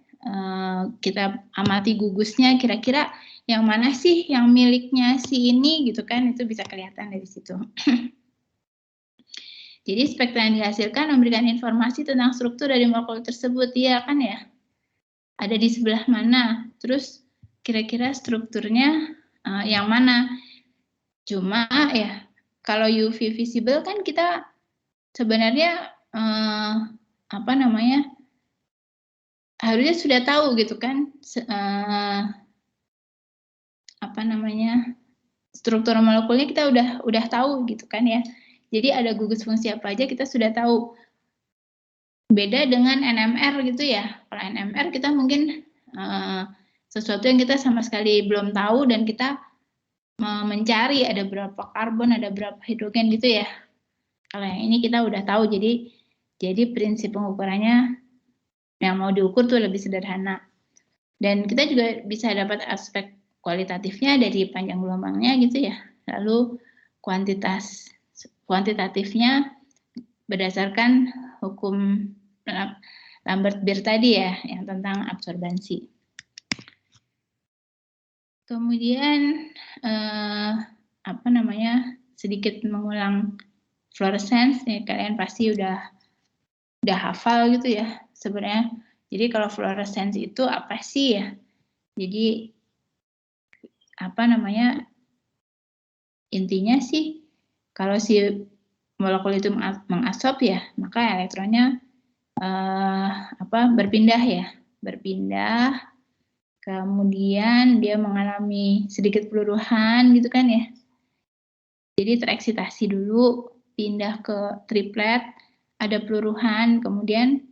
kita amati gugusnya kira-kira yang mana sih yang miliknya si ini gitu kan, itu bisa kelihatan dari situ. Jadi spektra yang dihasilkan memberikan informasi tentang struktur dari molekul tersebut, ya kan ya? Ada di sebelah mana, terus kira-kira strukturnya yang mana. Cuma ya, kalau UV visible kan kita sebenarnya harusnya sudah tahu gitu kan, struktur molekulnya kita udah tahu gitu kan ya. Jadi ada gugus fungsi apa aja kita sudah tahu. Beda dengan NMR gitu ya. Kalau NMR kita mungkin sesuatu yang kita sama sekali belum tahu dan kita mencari ada berapa karbon, ada berapa hidrogen gitu ya. Kalau yang ini kita udah tahu, jadi prinsip pengukurannya yang mau diukur tuh lebih sederhana. Dan kita juga bisa dapat aspek kualitatifnya dari panjang gelombangnya gitu ya. Lalu kuantitatifnya berdasarkan hukum Lambert-Beer tadi ya, yang tentang absorbansi. Kemudian sedikit mengulang fluorescence, ya kalian pasti udah hafal gitu ya sebenarnya. Jadi kalau fluorescence itu apa sih ya? Jadi intinya sih kalau si molekul itu mengadsorb ya, maka elektronnya berpindah, kemudian dia mengalami sedikit peluruhan gitu kan ya. Jadi tereksitasi dulu, pindah ke triplet, ada peluruhan, kemudian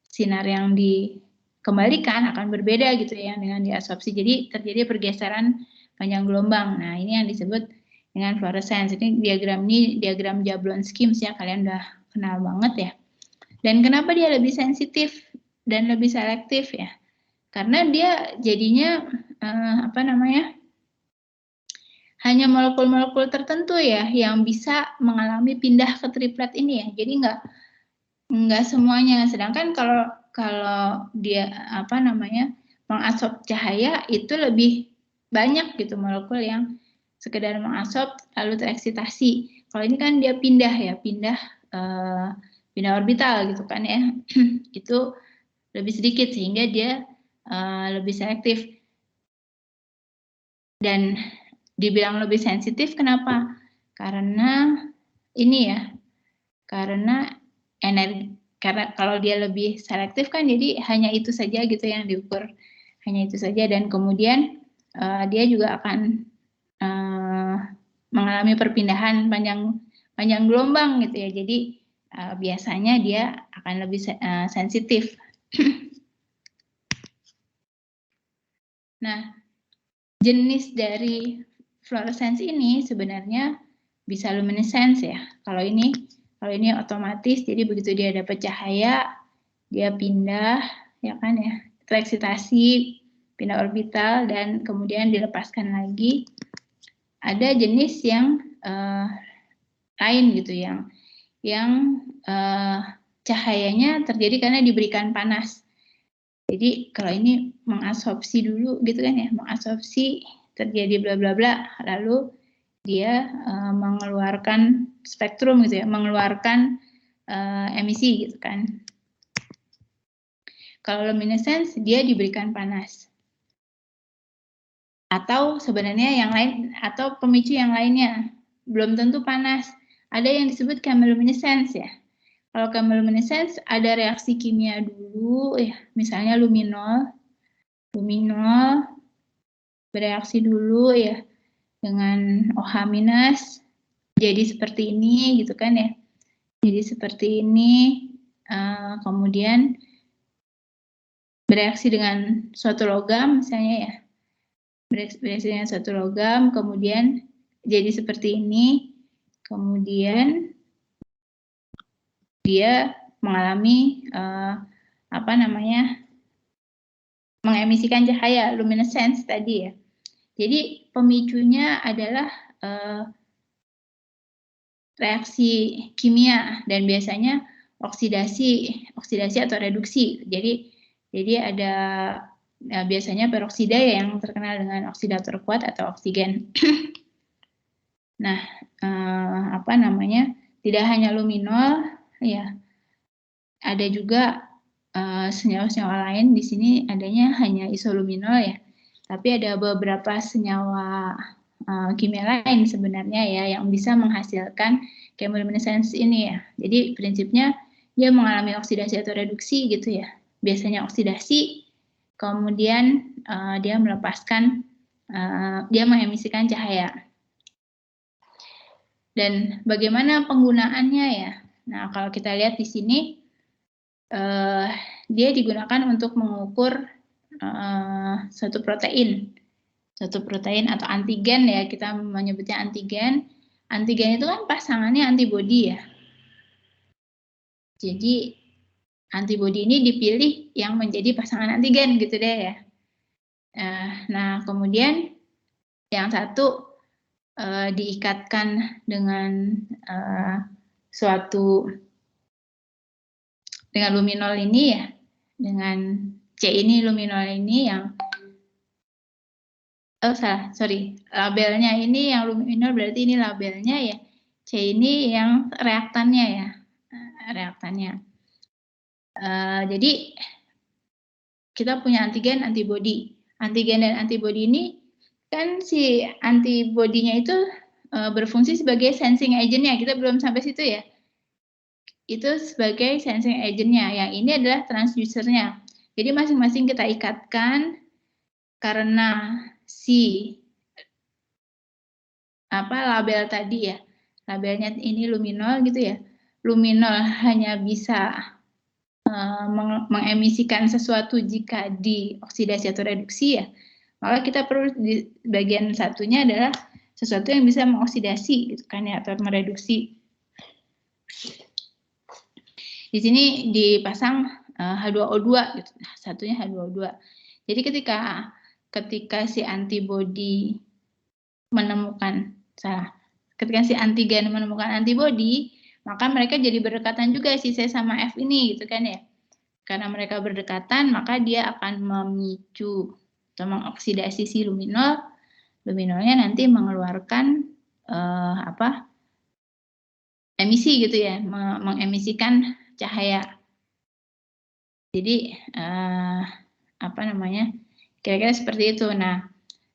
sinar yang dikembalikan akan berbeda gitu ya dengan diabsorpsi. Jadi terjadi pergeseran panjang gelombang. Nah, ini yang disebut dengan fluorescence. Ini diagram Jablonski, ya kalian udah kenal banget ya. Dan kenapa dia lebih sensitif dan lebih selektif ya? Karena dia jadinya hanya molekul-molekul tertentu ya yang bisa mengalami pindah ke triplet ini ya. Jadi nggak semuanya. Sedangkan kalau dia mengadsorb cahaya itu lebih banyak gitu molekul yang sekedar mengadsorb lalu tereksitasi. Kalau ini kan dia pindah orbital gitu kan ya. Itu lebih sedikit sehingga dia lebih selektif. Dan dibilang lebih sensitif kenapa? Karena karena kalau dia lebih selektif kan jadi hanya itu saja gitu yang diukur, hanya itu saja, dan kemudian dia juga akan mengalami perpindahan panjang gelombang gitu ya. Jadi biasanya dia akan lebih sensitif. Nah, jenis dari fluorescence ini sebenarnya bisa luminescence ya. Kalau ini otomatis, jadi begitu dia dapat cahaya, dia pindah, ya kan ya, tereksitasi, pindah orbital, dan kemudian dilepaskan lagi. Ada jenis yang lain gitu, yang cahayanya terjadi karena diberikan panas. Jadi kalau ini mengadsorpsi dulu gitu kan ya, mengadsorpsi, terjadi bla bla bla, lalu dia mengeluarkan spektrum gitu ya, mengeluarkan emisi gitu kan. Kalau luminescence dia diberikan panas. Atau sebenarnya yang lain, atau pemicu yang lainnya. Belum tentu panas. Ada yang disebut chemiluminescence ya. Kalau chemiluminescence ada reaksi kimia dulu ya, misalnya luminol bereaksi dulu ya dengan OH- jadi seperti ini gitu kan ya. Jadi seperti ini, kemudian bereaksi dengan suatu logam misalnya ya. Bereaksi dengan suatu logam, kemudian jadi seperti ini, kemudian dia mengalami mengemisikan cahaya luminescence tadi ya. Jadi pemicunya adalah reaksi kimia dan biasanya oksidasi atau reduksi. Jadi ada biasanya peroksida yang terkenal dengan oksidator kuat atau oksigen. Nah, tidak hanya luminol ya, ada juga senyawa-senyawa lain. Di sini adanya hanya isoluminol ya, tapi ada beberapa senyawa kimia lain sebenarnya ya yang bisa menghasilkan chemiluminescence ini ya. Jadi prinsipnya dia mengalami oksidasi atau reduksi gitu ya. Biasanya oksidasi, kemudian dia melepaskan, dia mengemisikan cahaya. Dan bagaimana penggunaannya ya? Nah, kalau kita lihat di sini, dia digunakan untuk mengukur suatu protein atau antigen ya, kita menyebutnya antigen. Antigen itu kan pasangannya antibodi ya. Jadi antibodi ini dipilih yang menjadi pasangan antigen gitu deh ya. Nah, kemudian yang satu diikatkan dengan dengan luminol ini ya, dengan C ini luminol ini yang labelnya ini yang luminol berarti ini labelnya ya, C ini yang reaktannya ya, jadi kita punya antigen, antibodi. Antigen dan antibodi ini kan si antibodinya itu berfungsi sebagai sensing agent-nya. Kita belum sampai situ ya. Itu sebagai sensing agent-nya. Yang ini adalah transducernya. Jadi masing-masing kita ikatkan karena si label tadi ya. Labelnya ini luminol gitu ya. Luminol hanya bisa mengemisikan sesuatu jika dioksidasi atau reduksi ya. Maka kita perlu di bagian satunya adalah sesuatu yang bisa mengoksidasi gitu kan ya, atau mereduksi. Di sini dipasang H2O2 gitu. Satunya H2O2. Jadi ketika si antibodi ketika si antigen menemukan antibodi, maka mereka jadi berdekatan juga si C sama F ini gitu kan ya. Karena mereka berdekatan, maka dia akan memicu atau mengoksidasi si luminol. Luminolnya nanti mengeluarkan emisi gitu ya, mengemisikan cahaya. Jadi kira-kira seperti itu. Nah,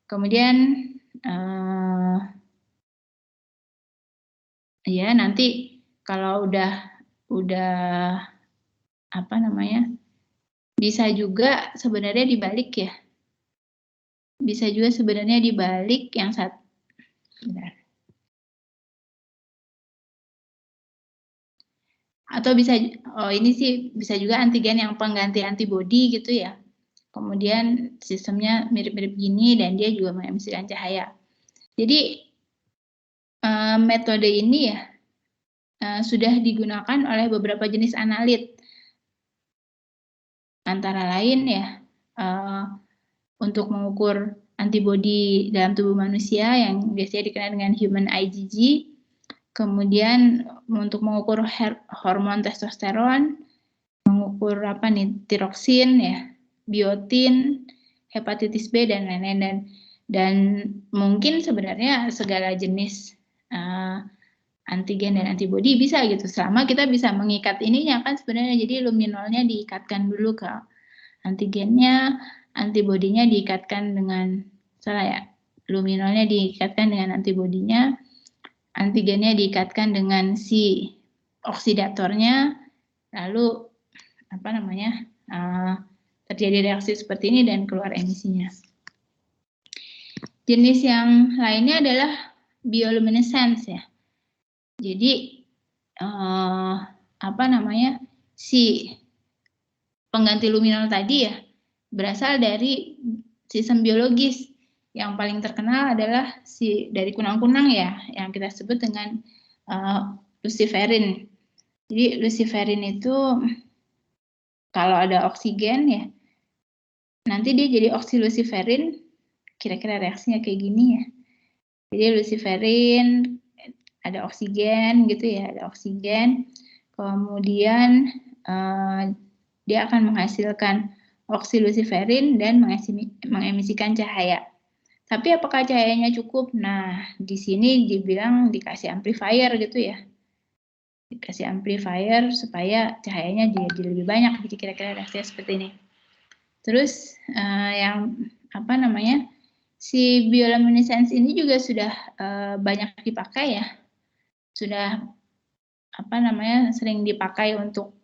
kemudian ya nanti kalau udah bisa juga sebenarnya dibalik ya. Bisa juga sebenarnya dibalik yang satu. Atau ini sih bisa juga antigen yang pengganti antibodi gitu ya. Kemudian sistemnya mirip-mirip gini dan dia juga mengemisikan cahaya. Jadi metode ini ya sudah digunakan oleh beberapa jenis analit. Antara lain ya untuk mengukur antibodi dalam tubuh manusia yang biasanya dikenal dengan human IgG. Kemudian untuk mengukur hormon testosteron, mengukur tiroksin ya, biotin, hepatitis B dan lain-lain, dan mungkin sebenarnya segala jenis antigen dan antibodi bisa gitu, selama kita bisa mengikat ininya kan sebenarnya. Jadi luminolnya diikatkan dulu ke antigennya, antibodinya diikatkan dengan salah ya, luminolnya diikatkan dengan antibodinya, antigennya diikatkan dengan si oksidatornya, lalu apa namanya terjadi reaksi seperti ini dan keluar emisinya. Jenis yang lainnya adalah bioluminescence ya. Jadi apa namanya si pengganti luminol tadi ya berasal dari sistem biologis. Yang paling terkenal adalah dari kunang-kunang ya, yang kita sebut dengan luciferin. Jadi luciferin itu kalau ada oksigen ya, nanti dia jadi oksiluciferin, kira-kira reaksinya kayak gini ya. Jadi luciferin ada oksigen gitu ya, ada oksigen, kemudian dia akan menghasilkan oksiluciferin dan mengemisikan cahaya. Tapi apakah cahayanya cukup? Nah, di sini dibilang dikasih amplifier gitu ya. Dikasih amplifier supaya cahayanya jadi lebih banyak. Jadi kira-kira reaksinya seperti ini. Terus yang apa namanya? Si bioluminescence ini juga sudah banyak dipakai ya. Sudah apa namanya? Sering dipakai untuk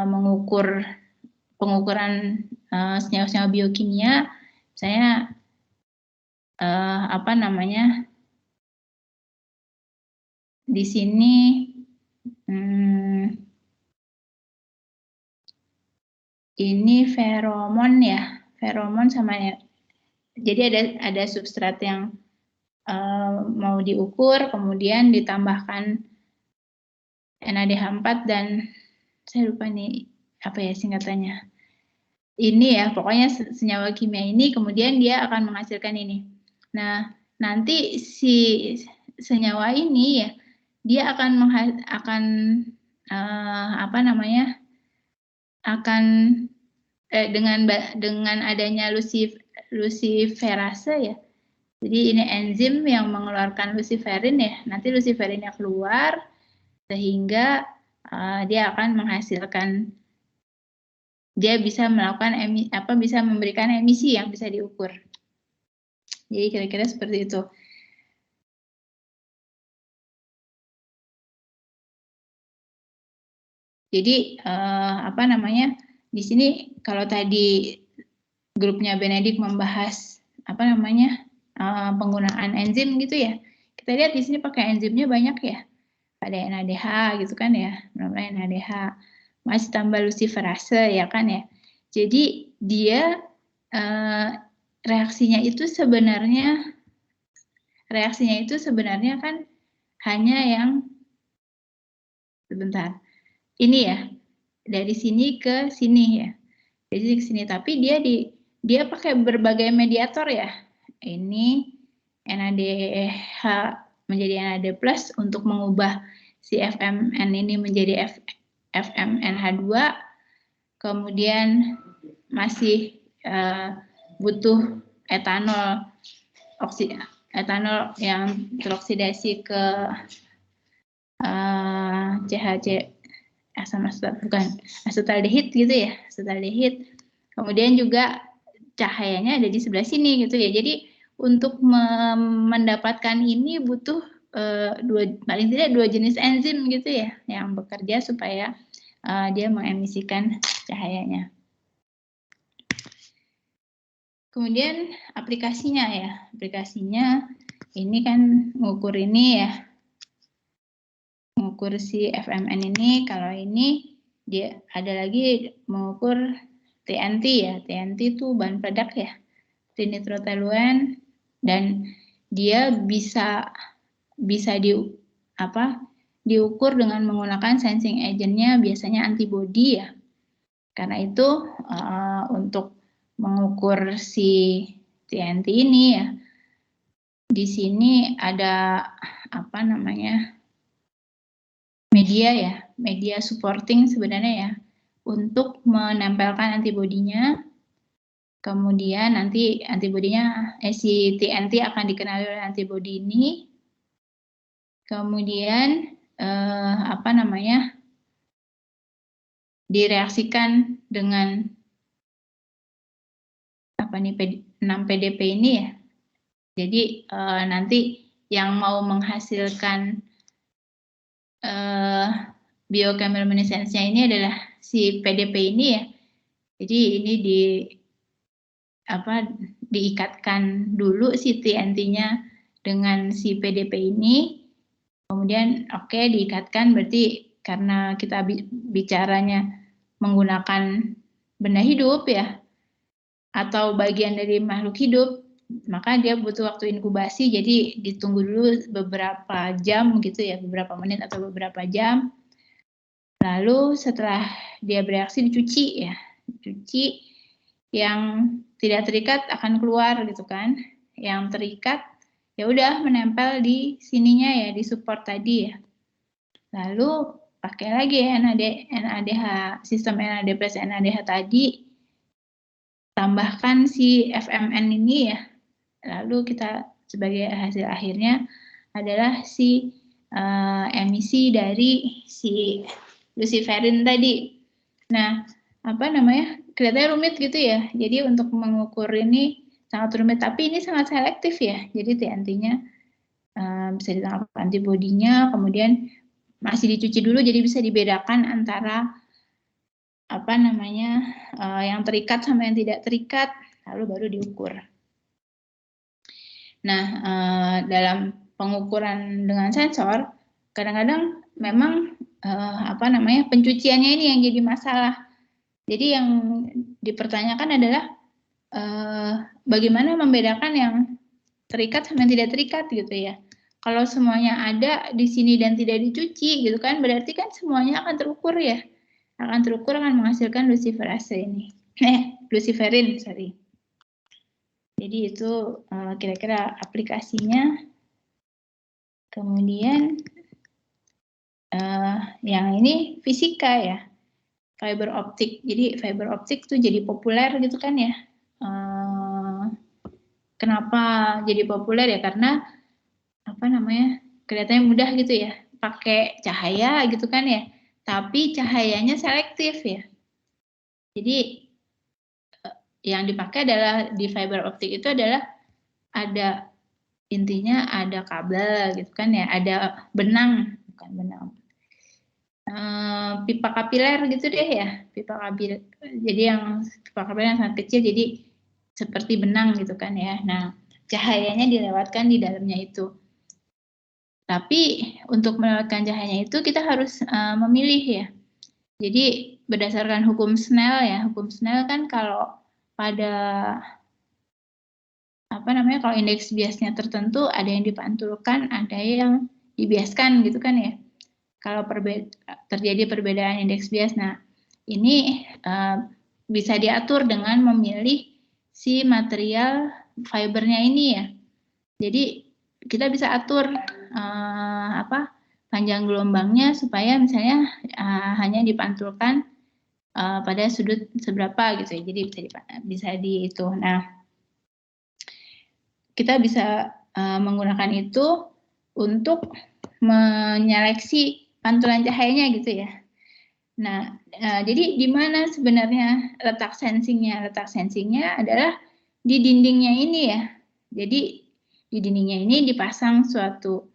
mengukur pengukuran senyawa-senyawa biokimia. Misalnya apa namanya di sini ini feromon ya, feromon sama ya. Jadi ada substrat yang mau diukur, kemudian ditambahkan NADH4 dan saya lupa nih apa ya singkatannya. Ini ya, pokoknya senyawa kimia ini kemudian dia akan menghasilkan ini. Nah, nanti si senyawa ini ya dia akan apa namanya? Akan dengan adanya luciferase ya. Jadi ini enzim yang mengeluarkan luciferin ya. Nanti luciferinnya keluar sehingga dia akan menghasilkan, dia bisa melakukan bisa memberikan emisi yang bisa diukur. Jadi kira-kira seperti itu. Jadi apa namanya di sini kalau tadi grupnya Benedict membahas apa namanya penggunaan enzim gitu ya, kita lihat di sini pakai enzimnya banyak ya, ada NADH gitu kan ya, namanya NADH, masih tambah luciferase ya kan ya. Jadi dia reaksinya itu sebenarnya kan hanya yang sebentar. Ini ya, dari sini ke sini ya. Jadi ke sini, tapi dia pakai berbagai mediator ya. Ini NADH menjadi NAD+ untuk mengubah si FMN ini menjadi FMNH2. Kemudian masih butuh etanol yang teroksidasi ke CHC asetaldehid gitu ya, asetaldehid. Kemudian juga cahayanya ada di sebelah sini gitu ya. Jadi untuk mendapatkan ini butuh paling tidak 2 jenis enzim gitu ya yang bekerja supaya dia mengemisikan cahayanya. Kemudian aplikasinya ya, aplikasinya ini kan mengukur ini ya, mengukur si FMN ini. Kalau ini dia ada lagi mengukur TNT ya, TNT itu bahan peledak ya, trinitrotoluen, dan dia bisa diukur dengan menggunakan sensing agentnya biasanya antibody ya. Karena itu untuk mengukur si TNT ini ya, di sini ada apa namanya media ya, media supporting sebenarnya ya, untuk menempelkan antibodinya. Kemudian nanti antibodinya si TNT akan dikenali oleh antibodi ini. Kemudian apa namanya direaksikan dengan apa nih 6 PDP ini ya, Jadi nanti yang mau menghasilkan biochemiluminescence-nya ini adalah si PDP ini ya. Jadi ini diikatkan dulu si TNT-nya dengan si PDP ini. Kemudian diikatkan, berarti karena kita bicaranya menggunakan benda hidup ya, atau bagian dari makhluk hidup, maka dia butuh waktu inkubasi, jadi ditunggu dulu beberapa jam gitu ya, beberapa menit atau beberapa jam. Lalu setelah dia bereaksi dicuci ya, dicuci, yang tidak terikat akan keluar gitu kan, yang terikat ya udah menempel di sininya ya, di support tadi ya. Lalu pakai lagi NADH, sistem NAD plus NADH tadi, tambahkan si FMN ini ya. Lalu kita sebagai hasil akhirnya adalah si emisi dari si luciferin tadi. Nah, kelihatannya rumit gitu ya. Jadi untuk mengukur ini sangat rumit, tapi ini sangat selektif ya. Jadi TNT-nya bisa ditangkap antibodinya, kemudian masih dicuci dulu, jadi bisa dibedakan antara yang terikat sama yang tidak terikat, lalu baru diukur. Nah, dalam pengukuran dengan sensor, kadang-kadang memang pencuciannya ini yang jadi masalah. Jadi yang dipertanyakan adalah bagaimana membedakan yang terikat sama yang tidak terikat gitu ya. Kalau semuanya ada di sini dan tidak dicuci gitu kan, berarti kan semuanya akan terukur ya. Akan terukur, akan menghasilkan luciferase ini. Luciferin, sorry. Jadi itu kira-kira aplikasinya. Kemudian yang ini fisika ya, fiber optik. Jadi fiber optik tuh jadi populer gitu kan ya. Kenapa jadi populer ya? Karena kelihatannya mudah gitu ya, pakai cahaya gitu kan ya. Tapi cahayanya selektif ya. Jadi yang dipakai adalah di fiber optik itu adalah intinya ada kabel gitu kan ya, ada benang, bukan benang, pipa kapiler gitu deh ya, pipa kapiler. Jadi yang pipa kapiler yang sangat kecil, jadi seperti benang gitu kan ya. Nah, cahayanya dilewatkan di dalamnya itu. Tapi untuk melewatkan cahayanya itu kita harus memilih ya. Jadi berdasarkan hukum Snell ya, hukum Snell kan kalau pada kalau indeks biasnya tertentu ada yang dipantulkan, ada yang dibiaskan gitu kan ya. Kalau terjadi perbedaan indeks bias, nah ini bisa diatur dengan memilih si material fibernya ini ya. Jadi kita bisa atur panjang gelombangnya supaya misalnya hanya dipantulkan pada sudut seberapa gitu ya. Jadi bisa dihitung. Nah, kita bisa menggunakan itu untuk menyeleksi pantulan cahayanya gitu ya. Nah, jadi di mana sebenarnya letak sensingnya? Letak sensingnya adalah di dindingnya ini ya. Jadi di dindingnya ini dipasang suatu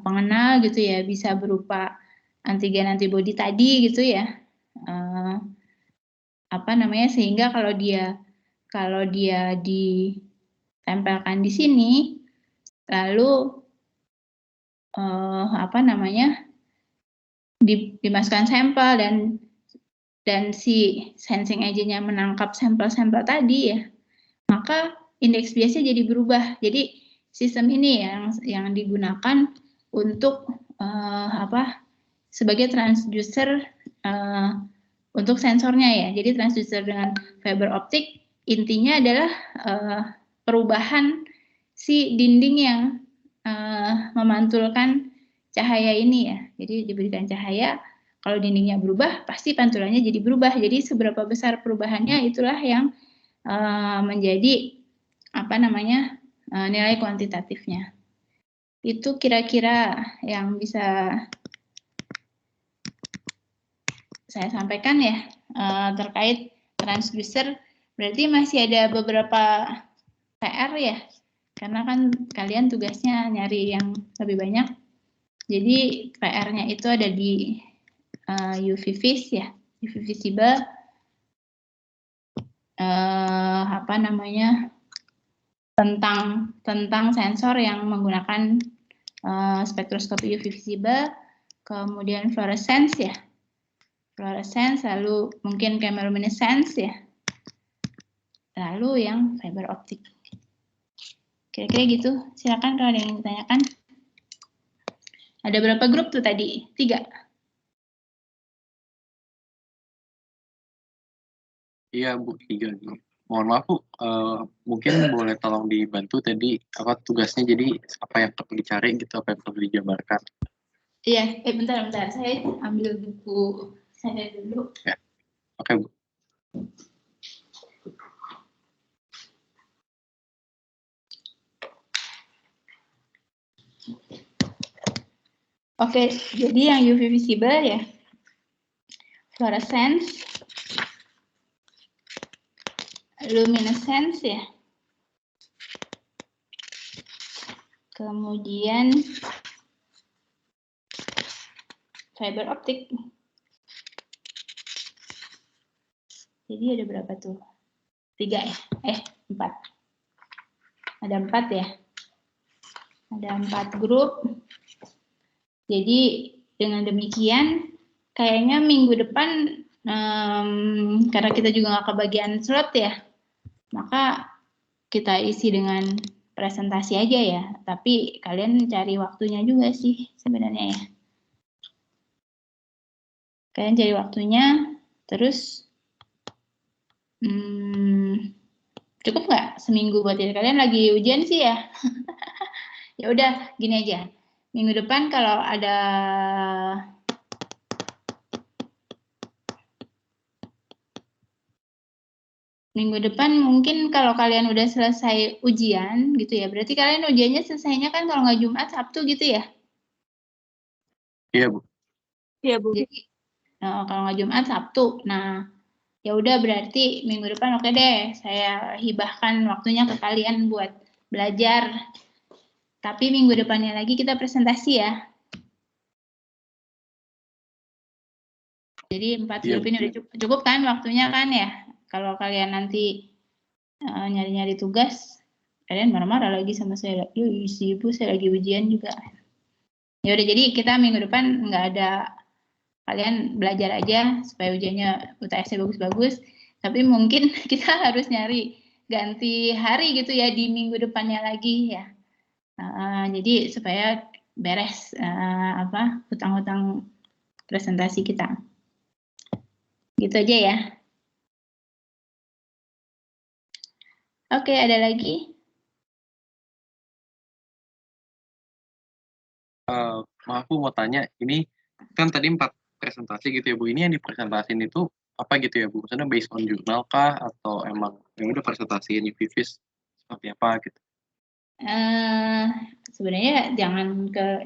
pengenal gitu ya, bisa berupa antigen antibodi tadi gitu ya. Sehingga kalau dia ditempelkan di sini, lalu dimasukkan sampel dan si sensing agent-nya menangkap sampel-sampel tadi ya, maka indeks biasnya jadi berubah. Jadi sistem ini yang digunakan untuk sebagai transducer untuk sensornya ya. Jadi transducer dengan fiber optik intinya adalah perubahan si dinding yang memantulkan cahaya ini ya. Jadi diberikan cahaya, kalau dindingnya berubah, pasti pantulannya jadi berubah. Jadi seberapa besar perubahannya itulah yang menjadi nilai kuantitatifnya. Itu kira-kira yang bisa saya sampaikan ya terkait transducer. Berarti masih ada beberapa PR ya Karena kan kalian tugasnya nyari yang lebih banyak. Jadi PR-nya itu ada di UV vis ya, UV visible. Apa namanya? Tentang sensor yang menggunakan spektroskopi UV visible, kemudian fluorescence ya. Fluorescence, lalu mungkin chemiluminescence ya. Lalu yang fiber optik. Kira-kira gitu. Silakan kalau ada yang ditanyakan. Ada berapa grup tuh tadi? 3. Iya Bu, 3 gitu. Mohon maaf Bu, mungkin boleh tolong dibantu tadi apa tugasnya, jadi apa yang perlu dicari gitu, apa yang perlu dijabarkan. Iya, bentar. Saya ambil buku saya dulu. Ya. Oke Bu. Oke, jadi yang UV visible ya, fluorescence, luminescence ya, kemudian fiber optik. Jadi ada berapa tuh? 3 ya? 4. Ada 4 ya? Ada 4 grup. Jadi dengan demikian, kayaknya minggu depan, karena kita juga nggak kebagian slot ya, maka kita isi dengan presentasi aja ya. Tapi kalian cari waktunya juga sih sebenarnya ya. Kalian cari waktunya, terus cukup nggak seminggu buat diri kalian? Lagi ujian sih ya. Ya udah, gini aja. Minggu depan kalau ada minggu depan mungkin kalau kalian udah selesai ujian gitu ya, berarti kalian ujiannya selesainya kan kalau nggak Jumat, Sabtu gitu ya? Iya Bu. Iya Bu. Jadi kalau nggak Jumat, Sabtu. Nah, ya udah berarti minggu depan oke deh, saya hibahkan waktunya ke kalian buat belajar. Tapi minggu depannya lagi kita presentasi ya. Jadi 4 grup ini udah cukup kan waktunya kan ya? Kalau kalian nanti nyari-nyari tugas, kalian marah-marah lagi sama saya. Ibu saya lagi ujian juga. Ya udah, jadi kita minggu depan nggak ada, kalian belajar aja supaya ujiannya UTS-nya bagus-bagus. Tapi mungkin kita harus nyari ganti hari gitu ya di minggu depannya lagi ya. Jadi supaya beres hutang-hutang presentasi kita. Gitu aja ya. Oke, ada lagi? Maaf Bu, mau tanya, ini kan tadi 4 presentasi gitu ya Bu, ini yang dipresentasin itu apa gitu ya Bu? Maksudnya based on jurnal kah, atau emang yang udah presentasiin UV vis seperti apa gitu? Sebenarnya jangan ke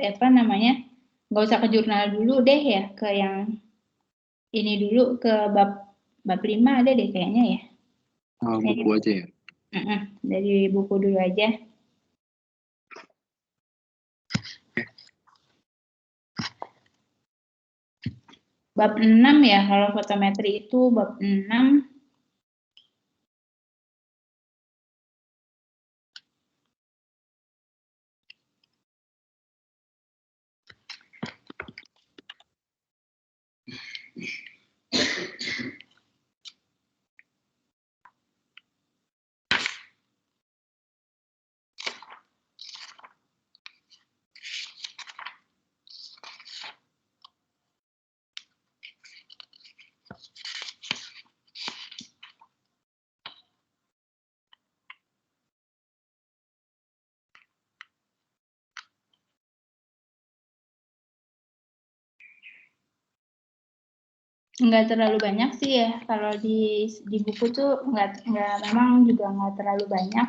nggak usah ke jurnal dulu deh ya, ke yang ini dulu, ke bab 5 ada deh kayaknya ya. Buku aja ya? Dari buku dulu aja. Bab 6 ya, kalau fotometri itu bab 6. Nggak terlalu banyak sih ya, kalau di buku tuh memang juga nggak terlalu banyak.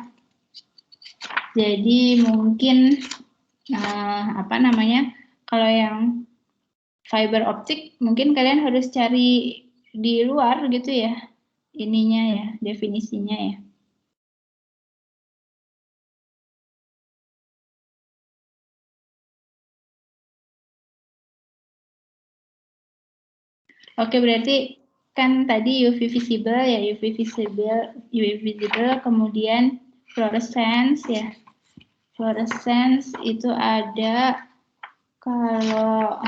Jadi mungkin kalau yang fiber optik mungkin kalian harus cari di luar gitu ya, ininya ya, definisinya ya. Oke, berarti kan tadi UV visible ya, UV visible, kemudian fluorescence ya. Fluorescence itu ada kalau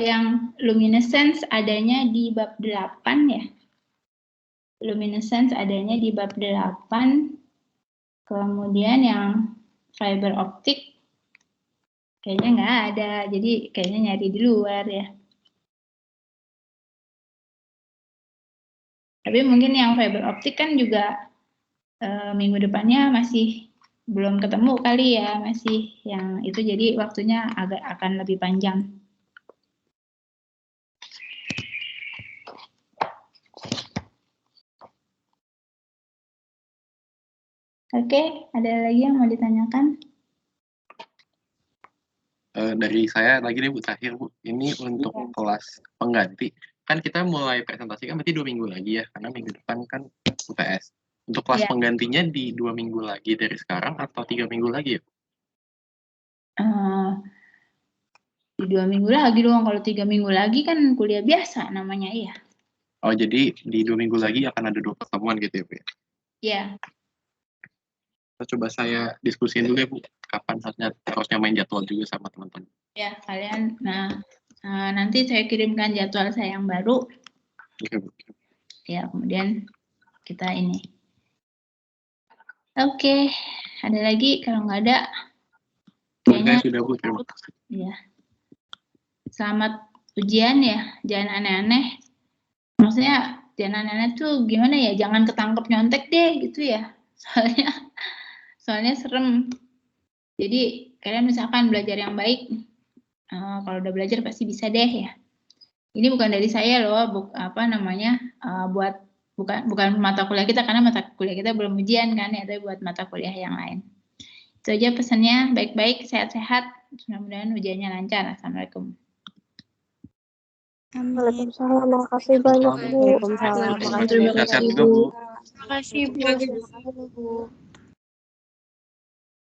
yang luminescence adanya di bab 8 ya. Luminescence adanya di bab 8. Kemudian yang fiber optik kayaknya nggak ada, jadi kayaknya nyari di luar ya. Tapi mungkin yang fiber optik kan juga minggu depannya masih belum ketemu kali ya, masih yang itu, jadi waktunya akan lebih panjang. Oke, ada lagi yang mau ditanyakan? Dari saya lagi deh Bu, terakhir Bu. Ini untuk kelas pengganti. Kan kita mulai presentasi kan berarti 2 minggu lagi ya, karena minggu depan kan UTS. Untuk kelas penggantinya di 2 minggu lagi dari sekarang atau 3 minggu lagi ya? Di 2 minggu lagi dong, kalau 3 minggu lagi kan kuliah biasa namanya ya. Oh, jadi di 2 minggu lagi akan ada 2 pertemuan gitu ya Bu ya? Iya. Coba saya diskusiin dulu ya Bu, kapan harusnya main jadwal juga sama teman-teman. Ya, kalian, nanti saya kirimkan jadwal saya yang baru. Oke Bu. Ya, kemudian kita ini. Oke, ada lagi? Kalau nggak ada, kayaknya sudah Bu, terima kasih. Ya. Selamat ujian ya, jangan aneh-aneh. Maksudnya jangan aneh-aneh tuh gimana ya? Jangan ketangkep nyontek deh gitu ya. Soalnya serem. Jadi kalian misalkan belajar yang baik, kalau udah belajar pasti bisa deh ya. Ini bukan dari saya loh, bukan mata kuliah kita, karena mata kuliah kita belum ujian kan ya, tapi buat mata kuliah yang lain. Itu aja pesannya, baik-baik, sehat-sehat, mudah-mudahan ujiannya lancar. Assalamualaikum. Waalaikumsalam, makasih banyak Bu. Terima kasih Bu. Terima kasih Bu.